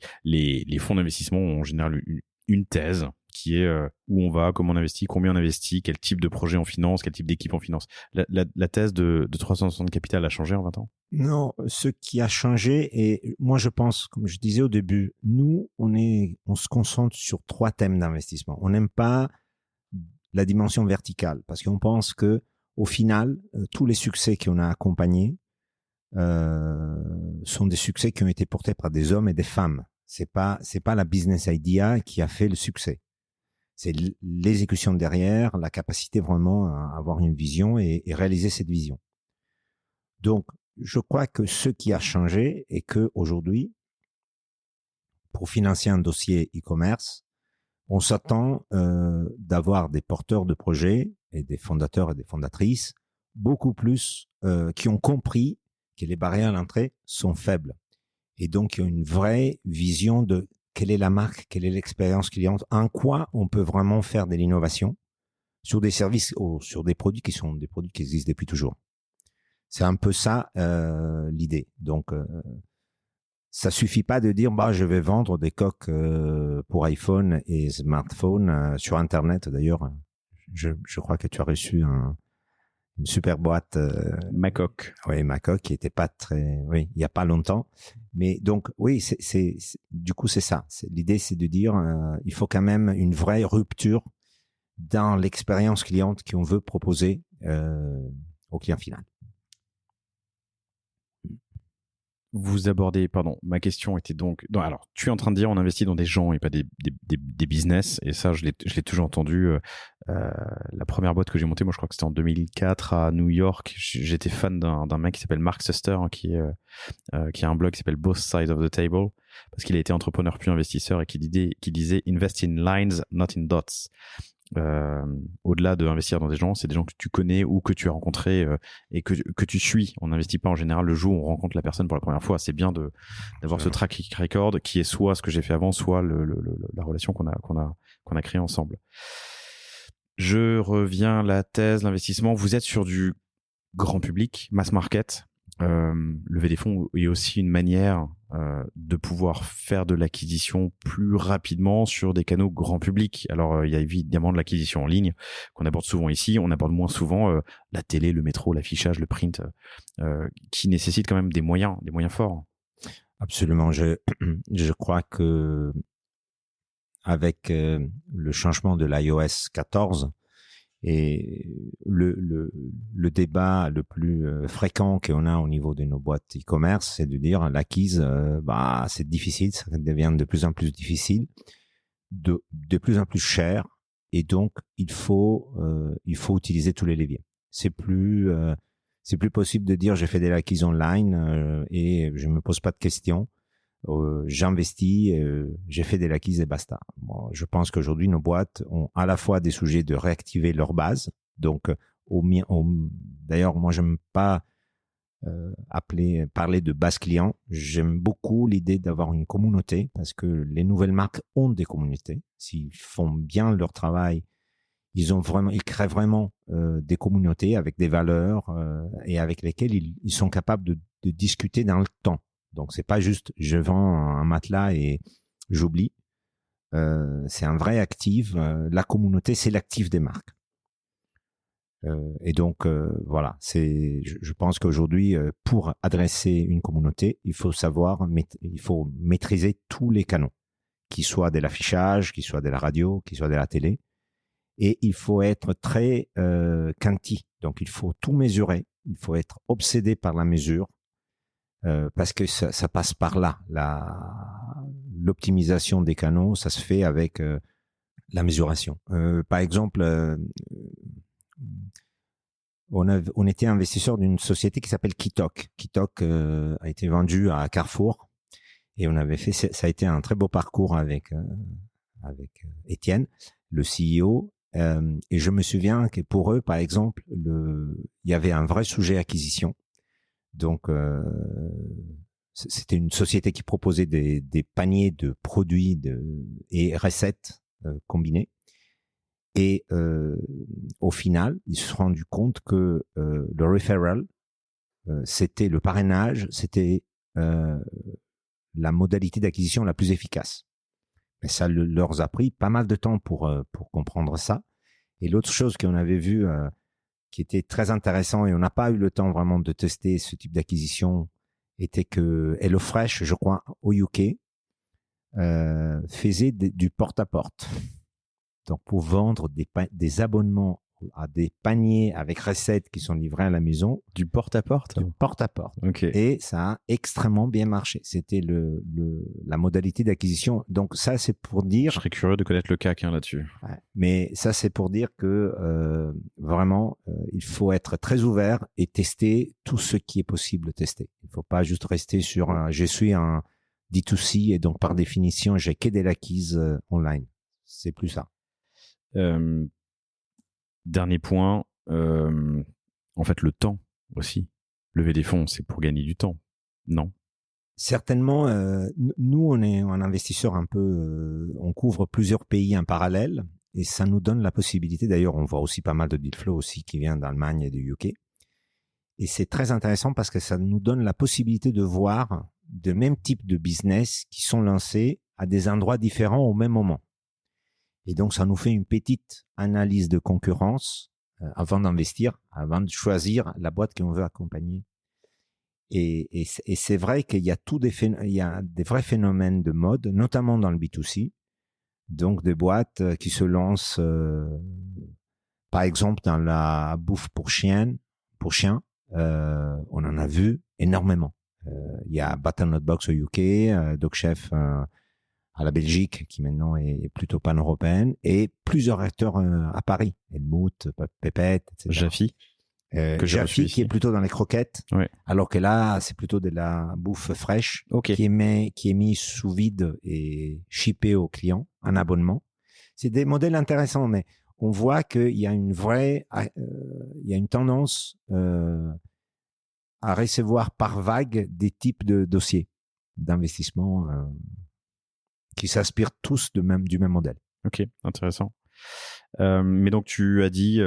fonds d'investissement ont en général une thèse qui est où on va, comment on investit, combien on investit, quel type de projet on finance, quel type d'équipe on finance. La thèse de 360 Capital a changé en 20 ans? Non, ce qui a changé, et moi je pense, comme je disais au début, nous, on se concentre sur 3 thèmes d'investissement. On n'aime pas la dimension verticale parce qu'on pense que au final, tous les succès qu'on a accompagnés sont des succès qui ont été portés par des hommes et des femmes. C'est pas la business idea qui a fait le succès. C'est l'exécution derrière, la capacité vraiment à avoir une vision et réaliser cette vision. Donc, je crois que ce qui a changé est que aujourd'hui, pour financer un dossier e-commerce, on s'attend d'avoir des porteurs de projets et des fondateurs et des fondatrices beaucoup plus qui ont compris que les barrières à l'entrée sont faibles et donc il y a une vraie vision de quelle est la marque, quelle est l'expérience client, en quoi on peut vraiment faire de l'innovation sur des services ou sur des produits qui sont des produits qui existent depuis toujours. C'est un peu ça l'idée. Donc ça suffit pas de dire je vais vendre des coques pour iPhone et smartphone sur Internet. D'ailleurs, je crois que tu as reçu une super boîte Macoque. Oui, Macoque qui était pas il y a pas longtemps. Mais donc oui, du coup c'est ça. L'idée c'est de dire il faut quand même une vraie rupture dans l'expérience cliente qu'on veut proposer au client final. Vous abordez, pardon, ma question était donc, non, alors, tu es en train de dire on investit dans des gens et pas des business, et ça, je l'ai toujours entendu. La première boîte que j'ai montée, moi, je crois que c'était en 2004 à New York. J'étais fan d'un mec qui s'appelle Mark Suster, qui a un blog qui s'appelle Both Sides of the Table, parce qu'il a été entrepreneur puis investisseur et qui disait invest in lines, not in dots. Au-delà de investir dans des gens, c'est des gens que tu connais ou que tu as rencontrés et que tu suis. On n'investit pas en général le jour où on rencontre la personne pour la première fois. C'est bien d'avoir ce track record qui est soit ce que j'ai fait avant, soit la relation qu'on a créée ensemble. Je reviens à la thèse, l'investissement. Vous êtes sur du grand public, mass market. Lever des fonds est aussi une manière de pouvoir faire de l'acquisition plus rapidement sur des canaux grand public. Alors il y a évidemment de l'acquisition en ligne qu'on aborde souvent ici, on aborde moins souvent la télé, le métro, l'affichage, le print, qui nécessitent quand même des moyens forts. Absolument, je crois que avec le changement de l'iOS 14 et le débat le plus fréquent qu'on a au niveau de nos boîtes e-commerce, c'est de dire l'acquise, c'est difficile, ça devient de plus en plus difficile, de plus en plus cher, et donc il faut utiliser tous les leviers. C'est plus possible de dire j'ai fait de l'acquise online et je me pose pas de questions. J'investis, j'ai fait des l'acquise et basta. Bon, je pense qu'aujourd'hui, nos boîtes ont à la fois des sujets de réactiver leur base. Donc, d'ailleurs, moi, j'aime pas parler de base client. J'aime beaucoup l'idée d'avoir une communauté parce que les nouvelles marques ont des communautés. S'ils font bien leur travail, ils créent vraiment des communautés avec des valeurs et avec lesquelles ils sont capables de discuter dans le temps. Donc c'est pas juste je vends un matelas et j'oublie. c'est un vrai actif. La communauté, c'est l'actif des marques. Et donc, voilà, je pense qu'aujourd'hui, pour adresser une communauté, il faut maîtriser tous les canaux, qu'ils soient de l'affichage, qu'ils soient de la radio, qu'ils soient de la télé. Et il faut être très quanti. Donc, il faut tout mesurer. Il faut être obsédé par la mesure parce que ça passe par là. L'optimisation des canaux, ça se fait avec la mesuration. Par exemple, on était investisseur d'une société qui s'appelle Kitok. Kitok a été vendu à Carrefour et on avait fait. Ça a été un très beau parcours avec Étienne, le CEO. Et je me souviens que pour eux, par exemple, il y avait un vrai sujet acquisition. Donc, c'était une société qui proposait des paniers de produits et recettes combinées. Et au final, ils se sont rendus compte que le referral, c'était le parrainage, c'était la modalité d'acquisition la plus efficace. Mais ça leur a pris pas mal de temps pour comprendre ça. Et l'autre chose qu'on avait vu qui était très intéressant, et on n'a pas eu le temps vraiment de tester ce type d'acquisition, était que HelloFresh, je crois, au UK, faisait du porte-à-porte. Donc, pour vendre des abonnements à des paniers avec recettes qui sont livrés à la maison. Du porte-à-porte? Du porte-à-porte. Okay. Et ça a extrêmement bien marché. C'était la modalité d'acquisition. Donc, ça, c'est pour dire... Je serais curieux de connaître le CAC là-dessus. Ouais, mais ça, c'est pour dire que vraiment, il faut être très ouvert et tester tout ce qui est possible de tester. Il ne faut pas juste rester sur je suis un D2C et donc, par définition, j'ai que des l'acquise online. C'est plus ça. Dernier point, en fait, le temps aussi. Lever des fonds, c'est pour gagner du temps, non? Certainement. Nous, on est un investisseur un peu. On couvre plusieurs pays en parallèle et ça nous donne la possibilité. D'ailleurs, on voit aussi pas mal de deal flow aussi qui vient d'Allemagne et du UK. Et c'est très intéressant parce que ça nous donne la possibilité de voir de même type de business qui sont lancés à des endroits différents au même moment. Et donc, ça nous fait une petite analyse de concurrence avant d'investir, avant de choisir la boîte qu'on veut accompagner. Et c'est vrai qu'il y a il y a des vrais phénomènes de mode, notamment dans le B2C. Donc, des boîtes qui se lancent, par exemple, dans la bouffe pour chiens. On en a vu énormément. Il y a Butternut Box au UK, Dog Chef à la Belgique, qui maintenant est plutôt pan-européenne, et plusieurs acteurs à Paris, Helmut, Pépette, etc. Jaffy, Jaffy qui est plutôt dans les croquettes, ouais. Alors que là, c'est plutôt de la bouffe fraîche okay. qui est mise sous vide et shippée aux clients en abonnement. C'est des modèles intéressants, mais on voit qu'il y a une tendance à recevoir par vague des types de dossiers d'investissement qui s'aspirent tous du même modèle. Ok, intéressant. Mais donc tu as dit,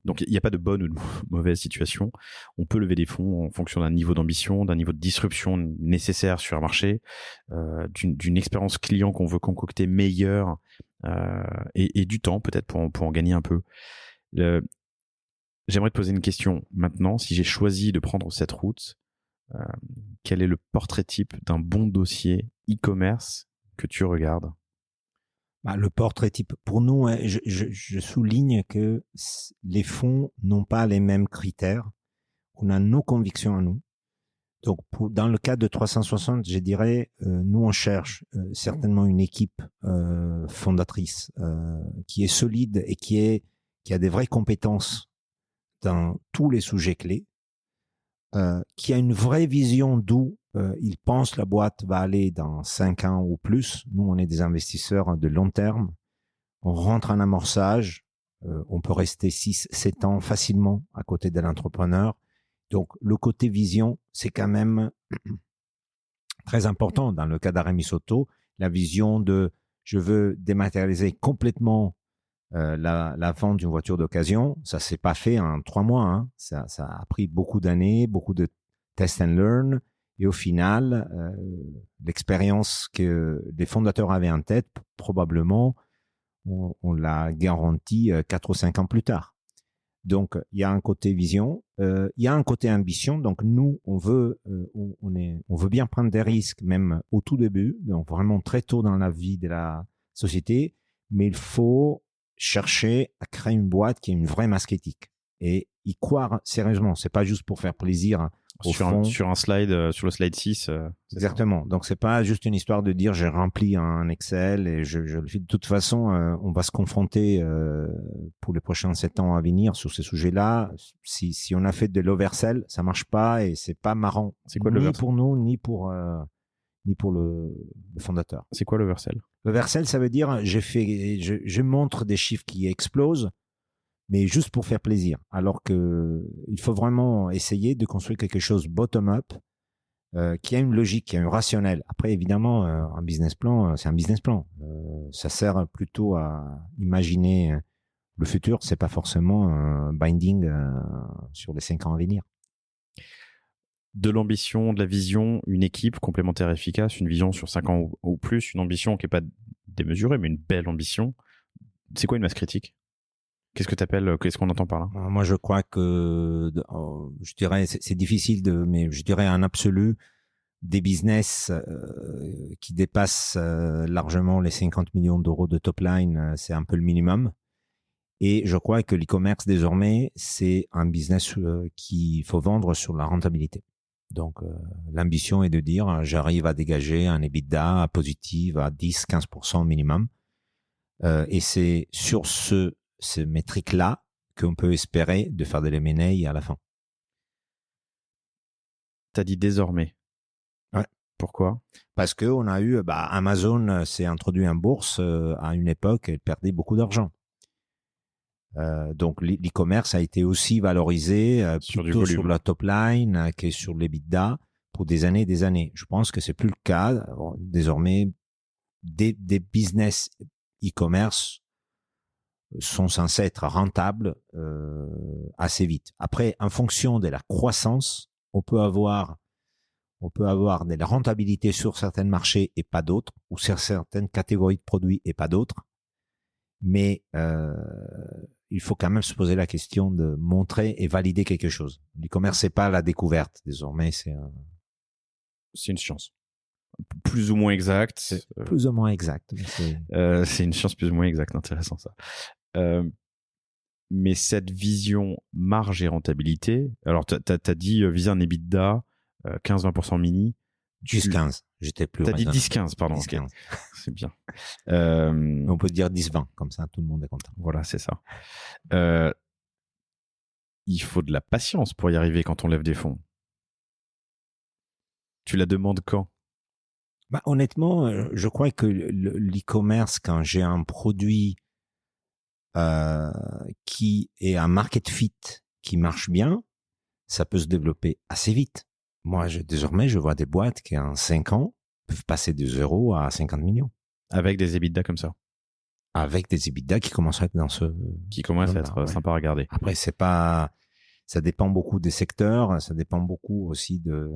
donc il n'y a pas de bonne ou de mauvaise situation. On peut lever des fonds en fonction d'un niveau d'ambition, d'un niveau de disruption nécessaire sur un marché, d'une expérience client qu'on veut concocter meilleure et du temps peut-être pour en gagner un peu. J'aimerais te poser une question maintenant. Si j'ai choisi de prendre cette route, quel est le portrait type d'un bon dossier e-commerce que tu regardes? Le portrait type, pour nous, je souligne que les fonds n'ont pas les mêmes critères. On a nos convictions à nous. Donc, dans le cas de 360, je dirais, nous, on cherche certainement une équipe fondatrice qui est solide et qui a des vraies compétences dans tous les sujets clés, qui a une vraie vision d'où il pense la boîte va aller dans 5 ans ou plus. Nous, on est des investisseurs de long terme. On rentre en amorçage. On peut rester 6-7 ans facilement à côté de l'entrepreneur. Donc, le côté vision, c'est quand même très important. Dans le cas d'Aramis Soto, la vision de je veux dématérialiser complètement la vente d'une voiture d'occasion. Ça s'est pas fait en 3 mois. Hein. Ça a pris beaucoup d'années, beaucoup de test and learn. Et au final, l'expérience que les fondateurs avaient en tête, probablement, on l'a garantie 4 ou 5 ans plus tard. Donc, il y a un côté vision, il y a un côté ambition. Donc, nous, on veut bien prendre des risques, même au tout début, donc vraiment très tôt dans la vie de la société, mais il faut chercher à créer une boîte qui est une vraie masse critique et y croire sérieusement. C'est pas juste pour faire plaisir. Sur un slide, sur le slide 6. Exactement. Ça. Donc, c'est pas juste une histoire de dire j'ai rempli un Excel et je le fais. De toute façon, on va se confronter pour les prochains 7 ans à venir sur ces sujets-là. Si on a fait de l'oversell, ça marche pas et c'est pas marrant. C'est quoi ni pour nous, ni pour le fondateur. C'est quoi l'oversell? L'oversell, ça veut dire je montre des chiffres qui explosent, mais juste pour faire plaisir. Alors que il faut vraiment essayer de construire quelque chose bottom-up, qui a une logique, qui a un rationnel. Après, évidemment, un business plan, c'est un business plan. Ça sert plutôt à imaginer le futur. C'est pas forcément un binding sur les 5 ans à venir. De l'ambition, de la vision, une équipe complémentaire efficace, une vision sur 5 ans ou plus, une ambition qui n'est pas démesurée, mais une belle ambition. C'est quoi une masse critique? Qu'est-ce qu'on entend par là? Moi, je crois que, je dirais, c'est difficile mais je dirais en absolu, des business qui dépassent largement les 50 millions d'euros de top line, c'est un peu le minimum. Et je crois que l'e-commerce, désormais, c'est un business qu'il faut vendre sur la rentabilité. Donc, l'ambition est de dire, j'arrive à dégager un EBITDA positif à 10-15% minimum. Et c'est sur ces métriques-là qu'on peut espérer de faire de l'M&A à la fin. T'as dit désormais. Ouais. Pourquoi? Parce que on a eu, Amazon s'est introduit en bourse à une époque, elle perdait beaucoup d'argent. Donc l'e-commerce a été aussi valorisé plutôt sur la top line que sur l'EBITDA pour des années et des années. Je pense que c'est plus le cas. Désormais, des business e-commerce sont censés être rentables assez vite. Après, en fonction de la croissance, on peut avoir de la rentabilité sur certains marchés et pas d'autres, ou sur certaines catégories de produits et pas d'autres. Mais il faut quand même se poser la question de montrer et valider quelque chose. L'e-commerce, c'est pas la découverte. Désormais, c'est une science. Plus ou moins exacte. Plus ou moins exact. C'est une science plus ou moins exacte. Intéressant ça. Mais cette vision marge et rentabilité, alors t'as dit viser un EBITDA 15-20% mini. 10-15, j'étais plus. T'as dit 10-15, pardon. 10-15. Okay. C'est bien. On peut dire 10-20, comme ça tout le monde est content. Voilà, c'est ça. Il faut de la patience pour y arriver quand on lève des fonds. Tu la demandes quand? Honnêtement, je crois que l'e-commerce, quand j'ai un produit qui est un market fit qui marche bien, ça peut se développer assez vite. Moi, désormais, je vois des boîtes qui, en 5 ans, peuvent passer de 0 à 50 millions. Avec des EBITDA comme ça. Avec des EBITDA qui commencent à être qui commencent à être sympa à regarder. Après, ça dépend beaucoup des secteurs, ça dépend beaucoup aussi de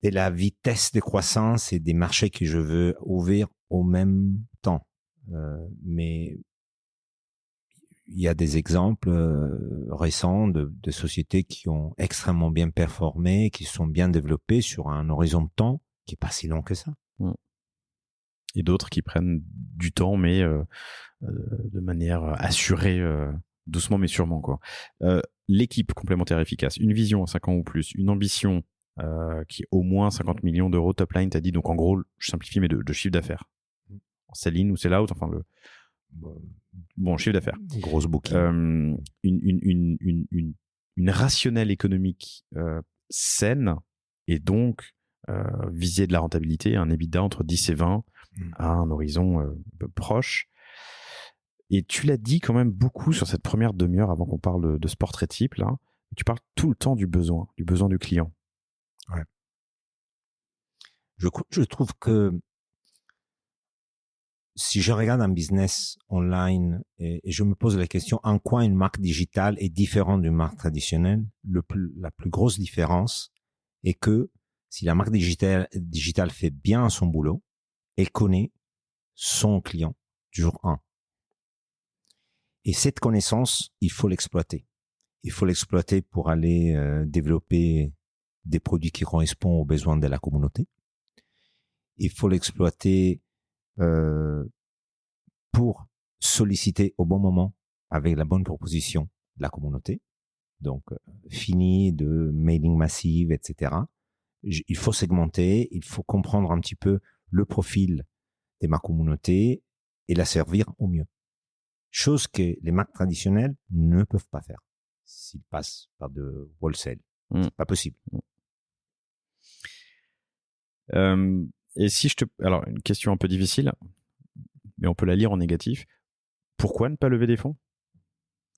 la vitesse de croissance et des marchés que je veux ouvrir au même temps. Mais il y a des exemples récents de sociétés qui ont extrêmement bien performé, qui sont bien développées sur un horizon de temps qui est pas si long que ça. Et d'autres qui prennent du temps, mais de manière assurée, doucement mais sûrement, quoi. L'équipe complémentaire efficace, une vision à 5 ans ou plus, une ambition qui est au moins 50 millions d'euros top line, t'as dit, donc en gros, je simplifie, mais de chiffre d'affaires. C'est in ou c'est out, enfin bon, chiffre d'affaires. Grosse bouquine. Une rationnelle économique saine et donc viser de la rentabilité, un EBITDA entre 10 et 20 à un horizon proche. Et tu l'as dit quand même beaucoup sur cette première demi-heure avant qu'on parle de ce portrait type là. Tu parles tout le temps du besoin du client. Ouais. Je trouve que si je regarde un business online et je me pose la question en quoi une marque digitale est différente d'une marque traditionnelle, la plus grosse différence, et que si la marque digitale fait bien son boulot, elle connaît son client du jour 1. Et cette connaissance, il faut l'exploiter. Il faut l'exploiter pour aller développer des produits qui correspondent aux besoins de la communauté. Il faut l'exploiter pour solliciter au bon moment avec la bonne proposition de la communauté. Donc, fini de mailing massive, etc. Il faut segmenter, il faut comprendre un petit peu le profil de ma communauté et la servir au mieux. Chose que les marques traditionnelles ne peuvent pas faire s'ils passent par de wholesale. C'est pas possible. Et si alors, une question un peu difficile, mais on peut la lire en négatif. Pourquoi ne pas lever des fonds?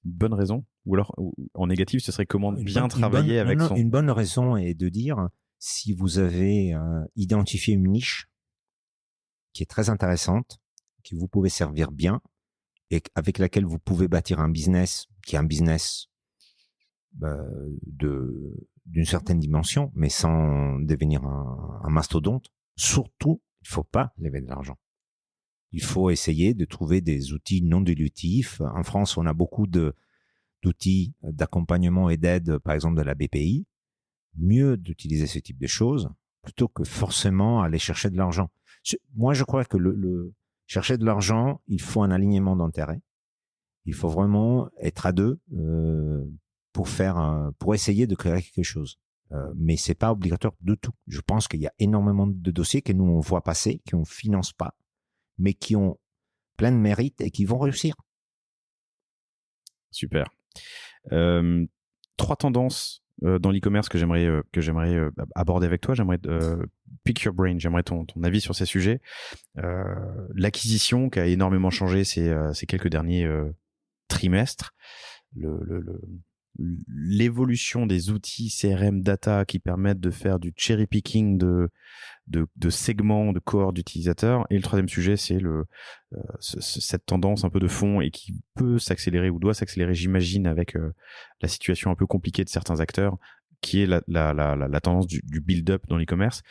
Une bonne raison? Ou alors, en négatif, ce serait comment bien travailler avec son... Une bonne raison est de dire, si vous avez identifié une niche qui est très intéressante, que vous pouvez servir bien, et avec laquelle vous pouvez bâtir un business qui est un business d'une certaine dimension, mais sans devenir un mastodonte. Surtout, il ne faut pas lever de l'argent. Il faut essayer de trouver des outils non dilutifs. En France, on a beaucoup d'outils d'accompagnement et d'aide, par exemple de la BPI. Mieux d'utiliser ce type de choses plutôt que forcément aller chercher de l'argent. Moi, je crois que chercher de l'argent, il faut un alignement d'intérêts. Il faut vraiment être à deux pour essayer de créer quelque chose. Mais c'est pas obligatoire du tout. Je pense qu'il y a énormément de dossiers que nous on voit passer, qu'on finance pas, mais qui ont plein de mérite et qui vont réussir. Super. 3 tendances dans l'e-commerce que j'aimerais aborder avec toi. J'aimerais pick your brain. J'aimerais ton avis sur ces sujets. L'acquisition qui a énormément changé ces quelques derniers trimestres. L'évolution des outils CRM data qui permettent de faire du cherry picking de segments, de cohortes d'utilisateurs. Et le troisième sujet, c'est cette tendance un peu de fond et qui peut s'accélérer ou doit s'accélérer, j'imagine, avec la situation un peu compliquée de certains acteurs, qui est la tendance du build-up dans l'e-commerce.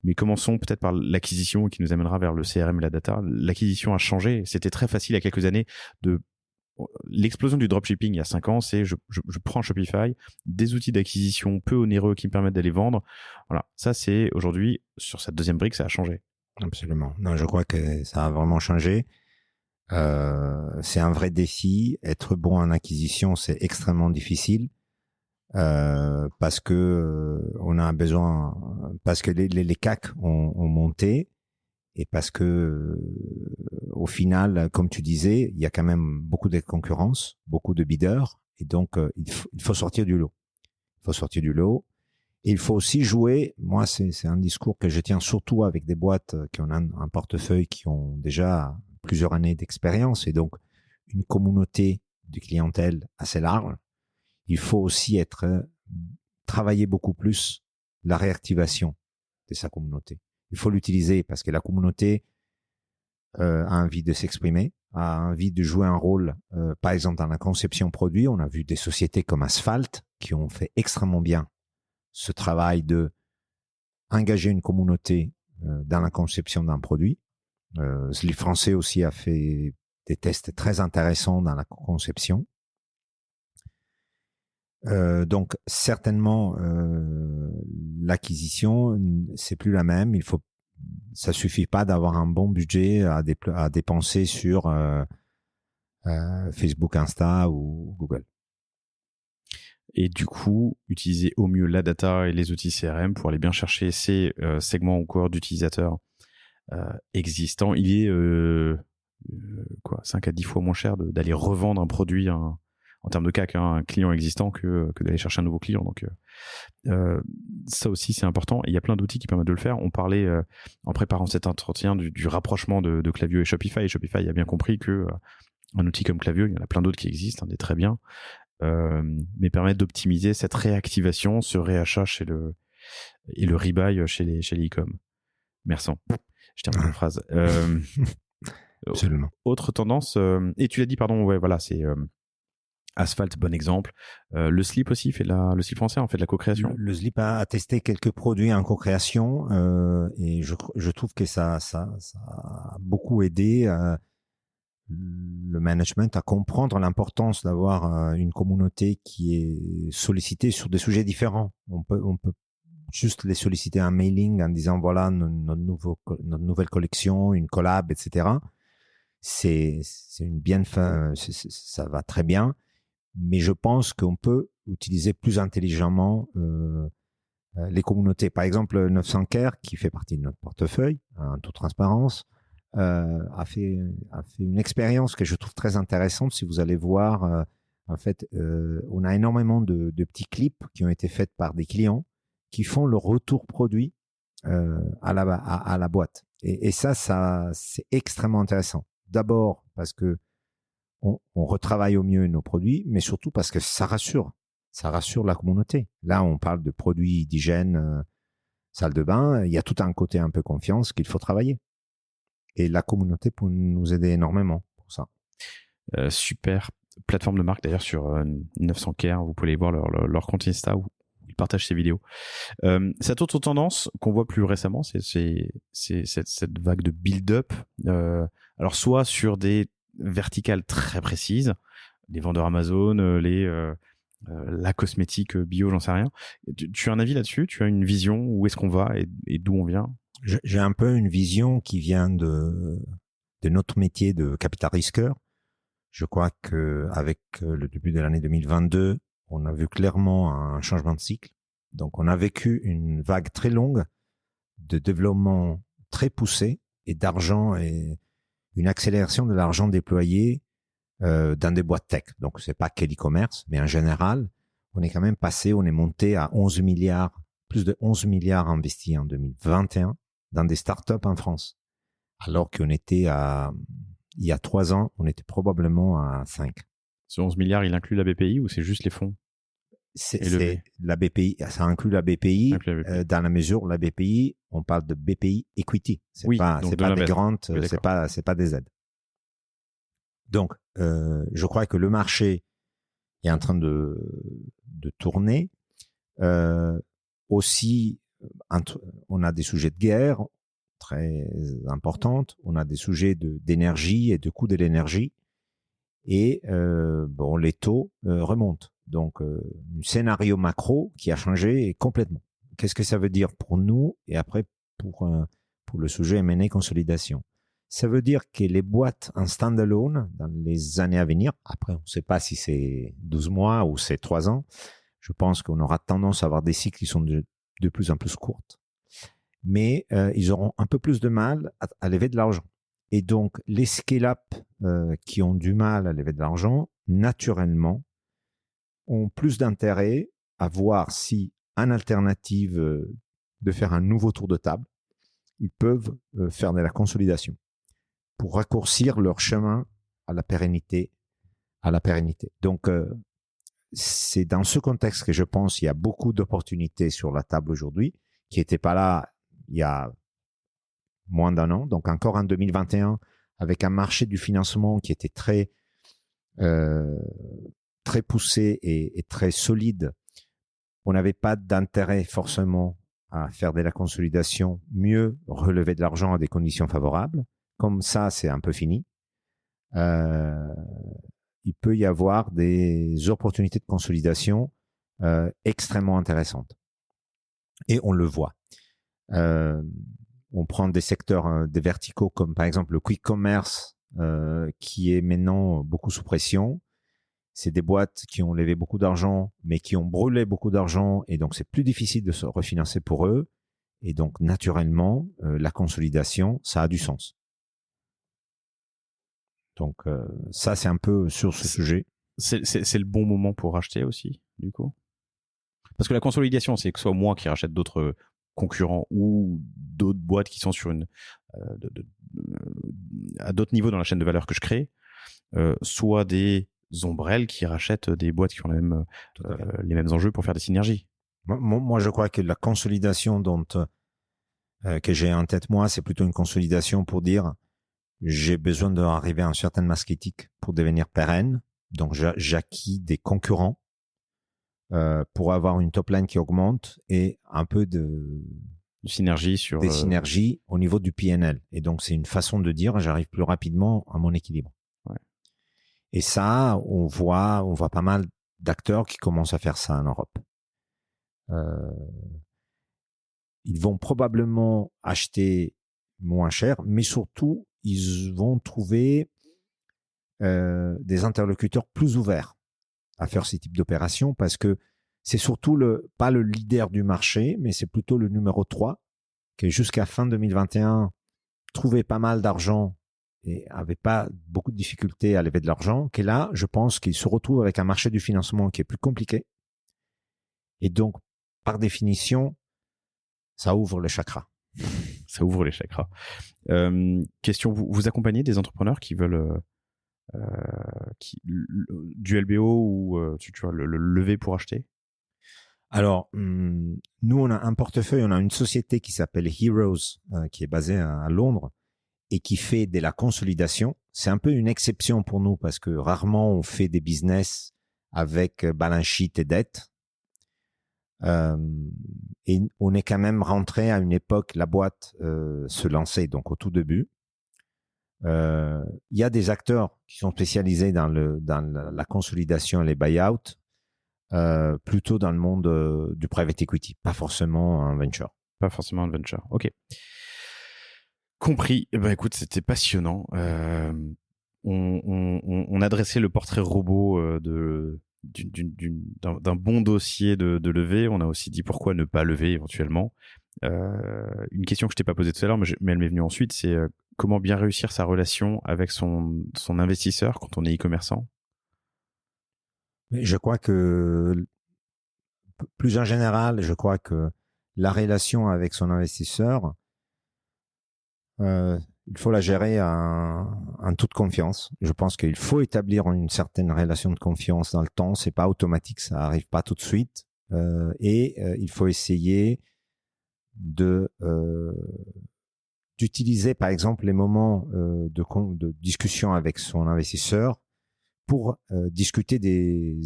Mais commençons peut-être par l'acquisition qui nous amènera vers le CRM et la data. L'acquisition a changé. C'était très facile il y a quelques années l'explosion du dropshipping il y a 5 ans, c'est je prends Shopify, des outils d'acquisition peu onéreux qui me permettent d'aller vendre. Voilà, ça c'est aujourd'hui, sur cette deuxième brique, ça a changé. Absolument. Non, je crois que ça a vraiment changé. C'est un vrai défi. Être bon en acquisition, c'est extrêmement difficile parce que on a besoin, parce que les CAC ont monté. Et parce que, au final, comme tu disais, il y a quand même beaucoup de concurrence, beaucoup de bidders, et donc il faut sortir du lot. Il faut sortir du lot. Et il faut aussi jouer. Moi, c'est un discours que je tiens surtout avec des boîtes qui ont un portefeuille qui ont déjà plusieurs années d'expérience et donc une communauté de clientèle assez large. Il faut aussi travailler beaucoup plus la réactivation de sa communauté. Il faut l'utiliser parce que la communauté a envie de s'exprimer, a envie de jouer un rôle. Par exemple, dans la conception produit, on a vu des sociétés comme Asphalt qui ont fait extrêmement bien ce travail de engager une communauté dans la conception d'un produit. Les Français aussi a fait des tests très intéressants dans la conception. Donc certainement l'acquisition c'est plus la même. Ça suffit pas d'avoir un bon budget à dépenser sur Facebook, Insta ou Google. Et du coup, utiliser au mieux la data et les outils CRM pour aller bien chercher ces segments ou cohortes d'utilisateurs existants. Il est 5 à 10 fois moins cher d'aller revendre un produit en termes de CAC, un client existant que d'aller chercher un nouveau client. Donc ça aussi c'est important. Et il y a plein d'outils qui permettent de le faire. On parlait en préparant cet entretien du rapprochement de Klaviyo et Shopify. Et Shopify a bien compris que un outil comme Klaviyo, il y en a plein d'autres qui existent, des très bien, mais permettent d'optimiser cette réactivation, ce réachat et le rebuy chez les e-com. Merci. Je termine la phrase. Absolument. Autre tendance, et tu l'as dit, pardon, ouais, voilà, c'est Asphalt, bon exemple. Le Slip aussi le Slip français, fait de la co-création. Le Slip a testé quelques produits en co-création et je trouve que ça a beaucoup aidé le management à comprendre l'importance d'avoir une communauté qui est sollicitée sur des sujets différents. On peut juste les solliciter un mailing en disant voilà notre nouvelle collection, une collab, etc. C'est une bien fin, ça va très bien, mais je pense qu'on peut utiliser plus intelligemment les communautés. Par exemple, 900 Care, qui fait partie de notre portefeuille, en toute transparence, a fait une expérience que je trouve très intéressante. Si vous allez voir, en fait, on a énormément de petits clips qui ont été faits par des clients qui font le retour produit à la boîte. Et ça c'est extrêmement intéressant. D'abord parce que on retravaille au mieux nos produits, mais surtout parce que ça rassure la communauté. Là, on parle de produits d'hygiène, salle de bain. Il y a tout un côté un peu confiance qu'il faut travailler. Et la communauté peut nous aider énormément pour ça. Super plateforme de marque d'ailleurs sur 900 Care. Vous pouvez aller voir leur compte Insta où ils partagent ces vidéos. Cette autre tendance qu'on voit plus récemment, c'est cette vague de build-up. Alors soit sur des verticales très précises, les vendeurs Amazon, la cosmétique bio, j'en sais rien. Tu as un avis là-dessus? Tu as une vision? Où est-ce qu'on va et d'où on vient? J'ai un peu une vision qui vient de notre métier de capital risqueur. Je crois que avec le début de l'année 2022, on a vu clairement un changement de cycle. Donc, on a vécu une vague très longue de développement très poussé et d'argent et une accélération de l'argent déployé dans des boîtes tech. Donc, c'est pas que l'e-commerce, mais en général, on est quand même on est monté à 11 milliards, plus de 11 milliards investis en 2021 dans des startups en France. Alors qu'on était il y a 3 ans, on était probablement à 5. Ce 11 milliards, il inclut la BPI ou c'est juste les fonds? C'est la BPI, ça inclut la BPI, dans la mesure où la BPI, on parle de BPI Equity. C'est pas des grandes, c'est pas des aides. Donc, je crois que le marché est en train de tourner. Aussi, on a des sujets de guerre très importantes. On a des sujets d'énergie et de coût de l'énergie. Et les taux remontent. Donc, un scénario macro qui a changé complètement. Qu'est-ce que ça veut dire pour nous et après pour le sujet M&A consolidation? Ça veut dire que les boîtes en standalone dans les années à venir, après on ne sait pas si c'est 12 mois ou c'est 3 ans, je pense qu'on aura tendance à avoir des cycles qui sont de plus en plus courtes. Mais ils auront un peu plus de mal à lever de l'argent. Et donc, les scale-up qui ont du mal à lever de l'argent, naturellement, ont plus d'intérêt à voir si, en alternative de faire un nouveau tour de table, ils peuvent faire de la consolidation pour raccourcir leur chemin à la pérennité. Donc, c'est dans ce contexte que je pense qu'il y a beaucoup d'opportunités sur la table aujourd'hui qui n'étaient pas là il y a moins d'un an. Donc, encore en 2021, avec un marché du financement qui était très poussé et très solide, on n'avait pas d'intérêt forcément à faire de la consolidation, mieux relever de l'argent à des conditions favorables. Comme ça, c'est un peu fini. Il peut y avoir des opportunités de consolidation extrêmement intéressantes. Et on le voit. On prend des secteurs, des verticaux comme par exemple le quick commerce qui est maintenant beaucoup sous pression. C'est des boîtes qui ont levé beaucoup d'argent, mais qui ont brûlé beaucoup d'argent, et donc c'est plus difficile de se refinancer pour eux. Et donc naturellement, la consolidation, ça a du sens. Donc ça, c'est un peu sur ce sujet. C'est le bon moment pour racheter aussi, du coup. Parce que la consolidation, c'est que ce soit moi qui rachète d'autres concurrents ou d'autres boîtes qui sont sur à d'autres niveaux dans la chaîne de valeur que je crée, soit des ombrelles qui rachètent des boîtes qui ont les mêmes enjeux pour faire des synergies. Moi, je crois que la consolidation que j'ai en tête, moi, c'est plutôt une consolidation pour dire j'ai besoin d'arriver à une certaine masse critique pour devenir pérenne. Donc, j'acquis des concurrents pour avoir une top line qui augmente et un peu des synergies au niveau du PNL. Et donc, c'est une façon de dire, j'arrive plus rapidement à mon équilibre. Ouais. Et ça, on voit pas mal d'acteurs qui commencent à faire ça en Europe. Ils vont probablement acheter moins cher, mais surtout, ils vont trouver des interlocuteurs plus ouverts à faire ce type d'opération parce que c'est surtout pas le leader du marché, mais c'est plutôt le numéro 3 qui jusqu'à fin 2021 trouvait pas mal d'argent et avait pas beaucoup de difficultés à lever de l'argent, qui est là, je pense qu'il se retrouve avec un marché du financement qui est plus compliqué. Et donc, par définition, ça ouvre les chakras. Ça ouvre les chakras. Question, vous accompagnez des entrepreneurs qui veulent du LBO ou tu vois, le lever pour acheter? Alors, nous, on a un portefeuille, on a une société qui s'appelle Heroes, qui est basée à Londres et qui fait de la consolidation. C'est un peu une exception pour nous parce que rarement on fait des business avec balance sheet et dette. Et on est quand même rentré à une époque, la boîte se lançait donc au tout début. Il y a des acteurs qui sont spécialisés dans la consolidation et les buyouts, plutôt dans le monde du private equity, pas forcément un venture. Pas forcément un venture, ok. Compris. Eh ben, écoute, c'était passionnant. On a dressé le portrait robot d'un bon dossier de levée. On a aussi dit pourquoi ne pas lever éventuellement. Une question que je t'ai pas posée tout à l'heure, mais elle m'est venue ensuite, c'est comment bien réussir sa relation avec son investisseur quand on est e-commerçant? Je crois que, plus en général, je crois que la relation avec son investisseur, il faut la gérer en toute confiance. Je pense qu'il faut établir une certaine relation de confiance dans le temps. C'est pas automatique, ça arrive pas tout de suite. Il faut essayer d'utiliser, par exemple, les moments de discussion avec son investisseur pour discuter des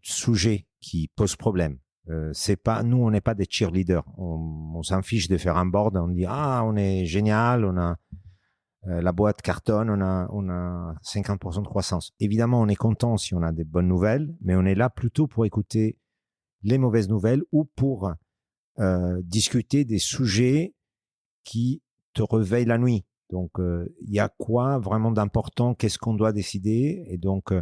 sujets qui posent problème. Nous, on n'est pas des cheerleaders. On s'en fiche de faire un board. On dit on est génial, on a la boîte cartonne, on a 50% de croissance. Évidemment, on est content si on a des bonnes nouvelles, mais on est là plutôt pour écouter les mauvaises nouvelles ou pour discuter des sujets qui te réveillent la nuit. Donc, il y a quoi vraiment d'important? Qu'est-ce qu'on doit décider? Et donc,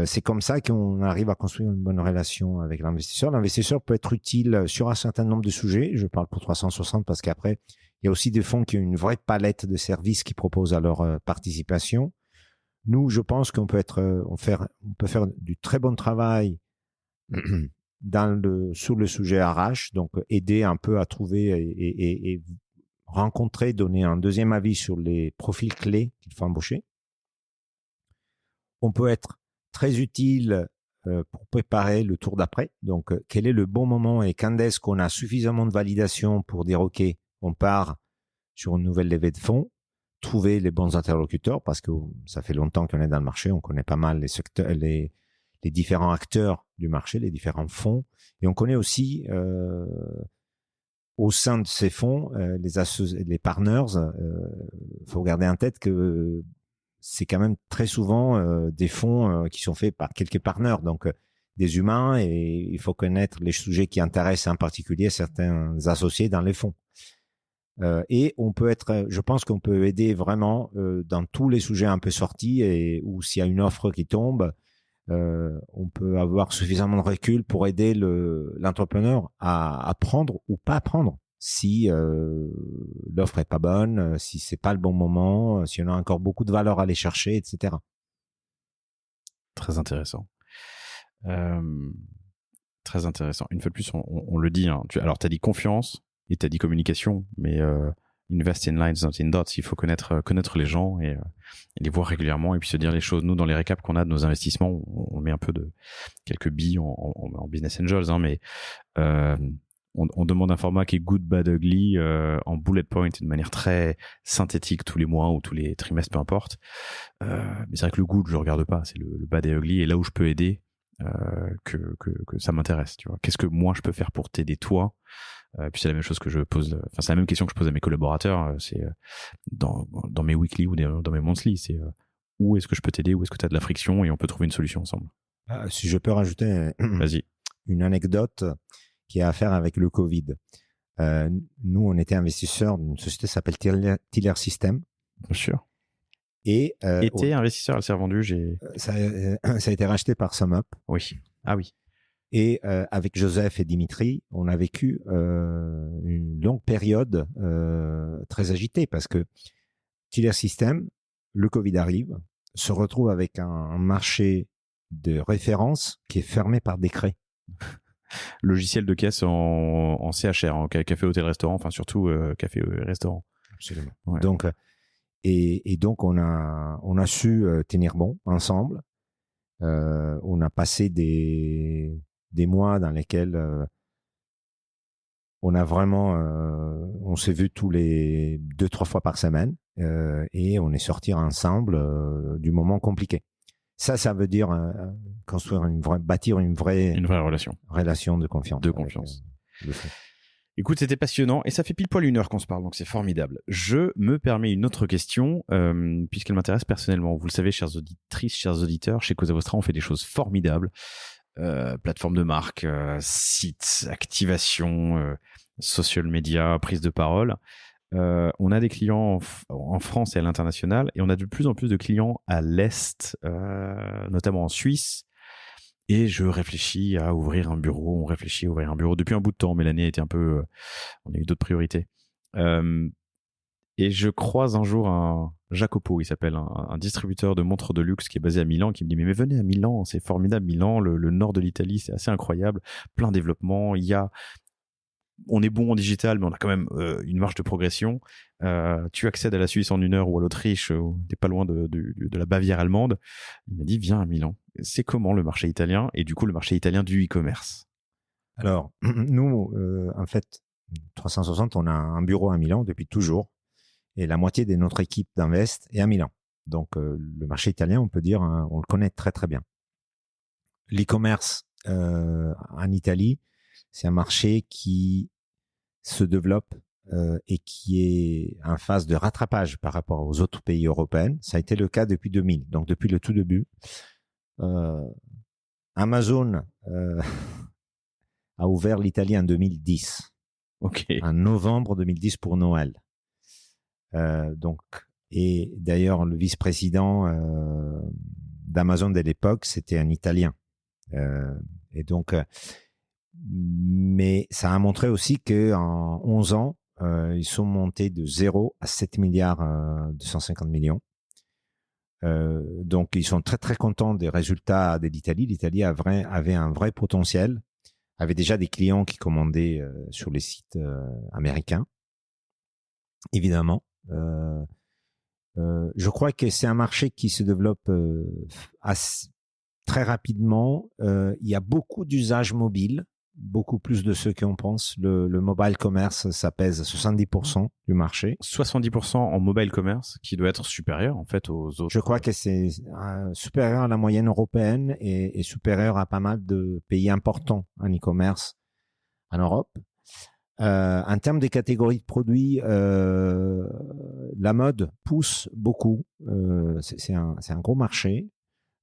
c'est comme ça qu'on arrive à construire une bonne relation avec l'investisseur. L'investisseur peut être utile sur un certain nombre de sujets. Je parle pour 360 parce qu'après, il y a aussi des fonds qui ont une vraie palette de services qu'ils proposent à leur participation. Nous, je pense qu'on peut faire du très bon travail sur le sujet RH, donc aider un peu à trouver et rencontrer, donner un deuxième avis sur les profils clés qu'il faut embaucher. On peut être très utile pour préparer le tour d'après. Donc, quel est le bon moment et quand est-ce qu'on a suffisamment de validation pour dire OK, on part sur une nouvelle levée de fonds, trouver les bons interlocuteurs parce que ça fait longtemps qu'on est dans le marché, on connaît pas mal les différents acteurs du marché, les différents fonds, et on connaît aussi au sein de ces fonds les partners. Faut garder en tête que c'est quand même très souvent des fonds qui sont faits par quelques partners, donc des humains, et il faut connaître les sujets qui intéressent en particulier certains associés dans les fonds. Et je pense qu'on peut aider vraiment dans tous les sujets un peu sortis ou s'il y a une offre qui tombe, on peut avoir suffisamment de recul pour aider l'entrepreneur à prendre ou pas prendre si l'offre est pas bonne, si c'est pas le bon moment, si on a encore beaucoup de valeur à aller chercher, etc. Très intéressant. Très intéressant. Une fois de plus, on le dit. Hein. Alors, tu as dit confiance et tu as dit communication, mais invest in lines, not in dots. Il faut connaître les gens et les voir régulièrement et puis se dire les choses. Nous, dans les récaps qu'on a de nos investissements, on met un peu de quelques billes en business angels, hein, mais on demande un format qui est good, bad, ugly en bullet point de manière très synthétique tous les mois ou tous les trimestres, peu importe. Mais c'est vrai que le good, je le regarde pas. C'est le bad et ugly. Et là où je peux aider, que ça m'intéresse. Tu vois, qu'est-ce que moi je peux faire pour t'aider toi? Puis c'est la même chose que je pose. Enfin, c'est la même question que je pose à mes collaborateurs. C'est dans mes weekly ou dans mes monthly. C'est où est-ce que je peux t'aider? Où est-ce que tu as de la friction et on peut trouver une solution ensemble. Si je peux rajouter Vas-y. Une anecdote qui a à faire avec le Covid. Nous, on était investisseurs d'une société qui s'appelle Tiller System. Bien sûr. Et était investisseur, elle s'est revendue. Ça a été racheté par SumUp. Oui. Ah oui. Et avec Joseph et Dimitri, on a vécu une longue période très agitée parce que Tiller System, le Covid arrive, se retrouve avec un marché de référence qui est fermé par décret. Logiciel de caisse en CHR, en café, hôtel, restaurant, enfin surtout café, restaurant. Absolument. Ouais. Donc, et donc on a su tenir bon ensemble. On a passé des mois dans lesquels on a vraiment, on s'est vu tous les 2-3 fois par semaine et on est sortis ensemble du moment compliqué. Ça veut dire bâtir une vraie relation de confiance. De confiance. Écoute, c'était passionnant et ça fait pile poil 1 heure qu'on se parle, donc c'est formidable. Je me permets une autre question, puisqu'elle m'intéresse personnellement. Vous le savez, chères auditrices, chers auditeurs, chez Causa Vostra, on fait des choses formidables. Plateforme de marque, site, activation, social media, prise de parole. On a des clients en France et à l'international et on a de plus en plus de clients à l'Est, notamment en Suisse. Et je réfléchis à ouvrir un bureau. On réfléchit à ouvrir un bureau depuis un bout de temps, mais l'année a été un peu... on a eu d'autres priorités. Et je croise un jour un Jacopo, il s'appelle, un distributeur de montres de luxe qui est basé à Milan, qui me dit « Mais venez à Milan, c'est formidable. Milan, le nord de l'Italie, c'est assez incroyable. Plein de développement. On est bon en digital, mais on a quand même une marge de progression. Tu accèdes à la Suisse en 1 heure ou à l'Autriche, t'es pas loin de la Bavière allemande. » Il m'a dit « Viens à Milan. » C'est comment le marché italien et du coup le marché italien du e-commerce? Alors, nous, en fait, 360, on a un bureau à Milan depuis toujours et la moitié de notre équipe d'Invest est à Milan. Donc, le marché italien, on peut dire, on le connaît très, très bien. L'e-commerce en Italie, c'est un marché qui se développe et qui est en phase de rattrapage par rapport aux autres pays européens. Ça a été le cas depuis 2000, donc depuis le tout début. Amazon a ouvert l'Italie en 2010. Okay. En novembre 2010 pour Noël. Donc, et d'ailleurs, le vice-président d'Amazon de l'époque, c'était un Italien. Et donc, mais ça a montré aussi qu'en 11 ans, ils sont montés de 0 à 7 milliards 250 millions. Donc, ils sont très, très contents des résultats de l'Italie. L'Italie avait un vrai potentiel, avait déjà des clients qui commandaient sur les sites américains, évidemment. Je crois que c'est un marché qui se développe très rapidement. Il y a beaucoup d'usages mobiles, beaucoup plus de ceux qu'on pense. Le mobile commerce, ça pèse 70% du marché. 70% en mobile commerce, qui doit être supérieur en fait aux autres. Je crois que c'est supérieur à la moyenne européenne et supérieur à pas mal de pays importants en e-commerce en Europe. En termes des catégories de produits, la mode pousse beaucoup. C'est un gros marché.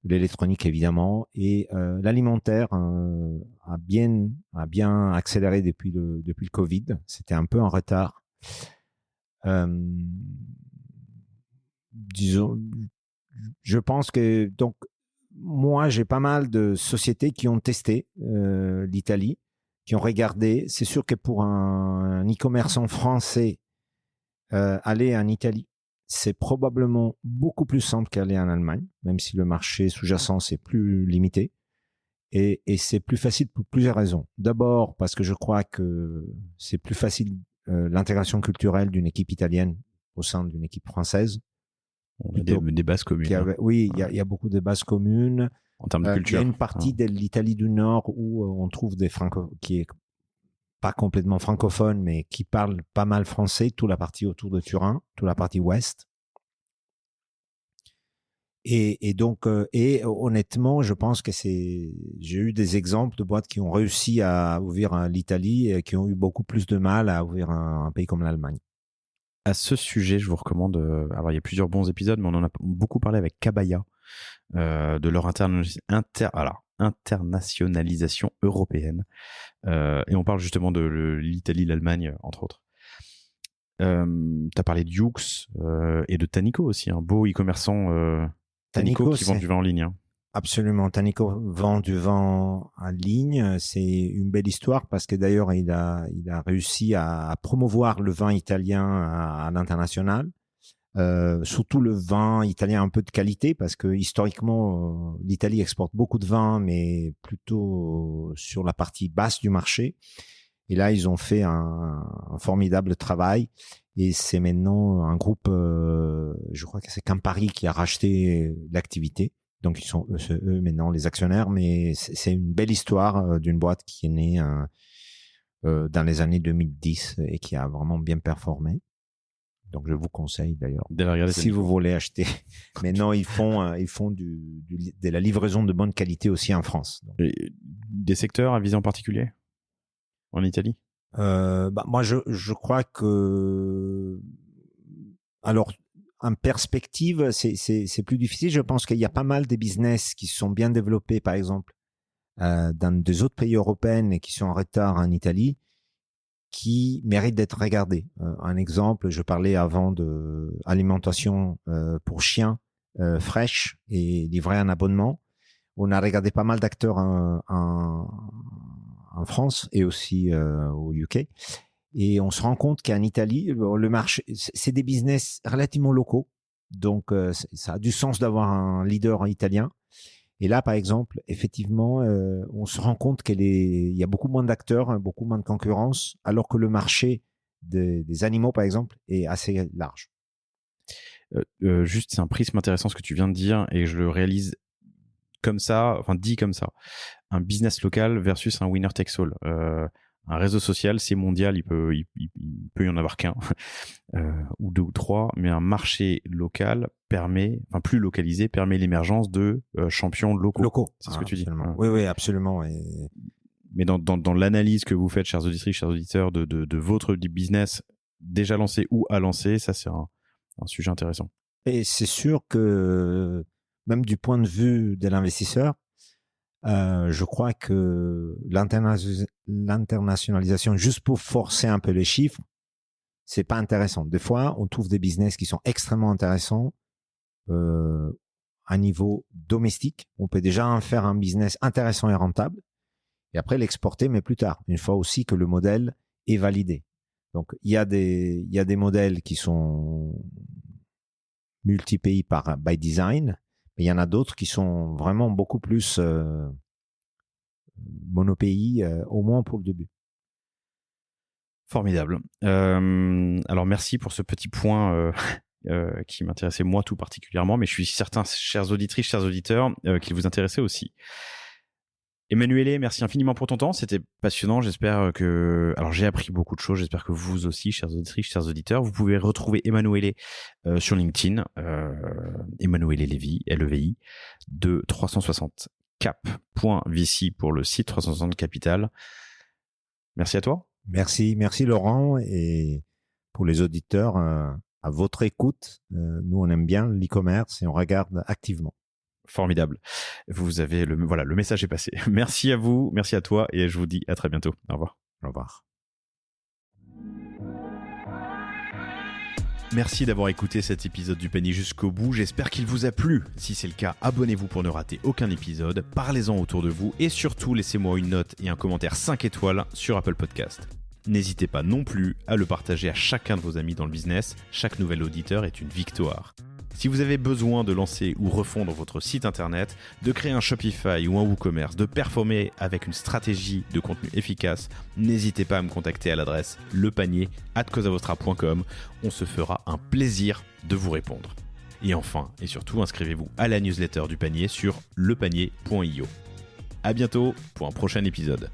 L'électronique évidemment et l'alimentaire a bien accéléré depuis le Covid. C'était un peu en retard. Disons, je pense que donc moi j'ai pas mal de sociétés qui ont testé l'Italie, qui ont regardé. C'est sûr que pour un e-commerçant français, aller en Italie, c'est probablement beaucoup plus simple qu'aller en Allemagne, même si le marché sous-jacent c'est plus limité. Et c'est plus facile pour plusieurs raisons. D'abord parce que je crois que c'est plus facile l'intégration culturelle d'une équipe italienne au sein d'une équipe française. On a des bases communes. Oui, il y a beaucoup de bases communes. En termes de culture. Il y a une partie de l'Italie du Nord où on trouve des qui est pas complètement francophone, mais qui parlent pas mal français, toute la partie autour de Turin, toute la partie ouest. Et donc, honnêtement, je pense que j'ai eu des exemples de boîtes qui ont réussi à ouvrir l'Italie et qui ont eu beaucoup plus de mal à ouvrir un pays comme l'Allemagne. À ce sujet, je vous recommande, alors il y a plusieurs bons épisodes, mais on en a beaucoup parlé avec Kabaya, de leur internationalisation européenne. Et on parle justement de l'Italie, l'Allemagne, entre autres. Tu as parlé de Yux et de Tannico aussi, un beau e-commerçant Tannico qui vend du vin en ligne. Hein. Absolument, Tannico vend du vin en ligne. C'est une belle histoire parce que d'ailleurs, il a réussi à promouvoir le vin italien à l'international. Surtout le vin italien un peu de qualité parce que historiquement l'Italie exporte beaucoup de vin mais plutôt sur la partie basse du marché et là ils ont fait un formidable travail et c'est maintenant un groupe je crois que c'est Campari qui a racheté l'activité donc ils sont eux maintenant les actionnaires mais c'est une belle histoire d'une boîte qui est née dans les années 2010 et qui a vraiment bien performé. Donc, je vous conseille d'ailleurs, si vous voulez acheter. Maintenant, ils font de la livraison de bonne qualité aussi en France. Donc. Des secteurs à viser en particulier en Italie moi, je crois que... Alors, en perspective, c'est plus difficile. Je pense qu'il y a pas mal de business qui sont bien développés, par exemple, dans des autres pays européens et qui sont en retard en Italie, qui mérite d'être regardé. Un exemple, je parlais avant de alimentation pour chiens fraîche et livrée en abonnement. On a regardé pas mal d'acteurs en France et aussi au UK. Et on se rend compte qu'en Italie, le marché, c'est des business relativement locaux. Donc, ça a du sens d'avoir un leader italien. Et là, par exemple, effectivement, on se rend compte qu'il y a beaucoup moins d'acteurs, beaucoup moins de concurrence, alors que le marché des animaux, par exemple, est assez large. Juste, c'est un prisme intéressant ce que tu viens de dire, et je le réalise comme ça, enfin dit comme ça. Un business local versus un winner takes all. Un réseau social, c'est mondial, il peut y en avoir qu'un, ou deux ou trois, mais un marché local plus localisé, permet l'émergence de champions locaux. C'est ce que tu dis. Oui, absolument. Mais dans l'analyse que vous faites, chers auditrices, chers auditeurs, de votre business déjà lancé ou à lancer, ça c'est un sujet intéressant. Et c'est sûr que même du point de vue de l'investisseur, je crois que l'internationalisation, juste pour forcer un peu les chiffres, c'est pas intéressant. Des fois, on trouve des business qui sont extrêmement intéressants à niveau domestique. On peut déjà en faire un business intéressant et rentable, et après l'exporter, mais plus tard, une fois aussi que le modèle est validé. Donc, il y a des modèles qui sont multi-pays by design, mais il y en a d'autres qui sont vraiment beaucoup plus monopays, au moins pour le début. Formidable. Alors, merci pour ce petit point qui m'intéressait moi tout particulièrement, mais je suis certain, chères auditrices, chers auditeurs, qu'il vous intéressait aussi. Emmanuele, merci infiniment pour ton temps, c'était passionnant, j'espère que... Alors j'ai appris beaucoup de choses, j'espère que vous aussi, chers auditrices, chers auditeurs, vous pouvez retrouver Emmanuele sur LinkedIn, Emmanuele Lévy, LEVI, de 360cap.vc pour le site 360 Capital. Merci à toi. Merci Laurent, et pour les auditeurs, à votre écoute, nous on aime bien l'e-commerce et on regarde activement. Formidable. Vous avez le message est passé. Merci à vous, merci à toi, et je vous dis à très bientôt. Au revoir. Au revoir. Merci d'avoir écouté cet épisode du panier jusqu'au bout. J'espère qu'il vous a plu. Si c'est le cas, abonnez-vous pour ne rater aucun épisode. Parlez-en autour de vous et surtout laissez-moi une note et un commentaire 5 étoiles sur Apple Podcast. N'hésitez pas non plus à le partager à chacun de vos amis dans le business. Chaque nouvel auditeur est une victoire. Si vous avez besoin de lancer ou refondre votre site internet, de créer un Shopify ou un WooCommerce, de performer avec une stratégie de contenu efficace, n'hésitez pas à me contacter à l'adresse lepanier@cosavostra.com. On se fera un plaisir de vous répondre. Et enfin, et surtout, inscrivez-vous à la newsletter du panier sur lepanier.io. À bientôt pour un prochain épisode.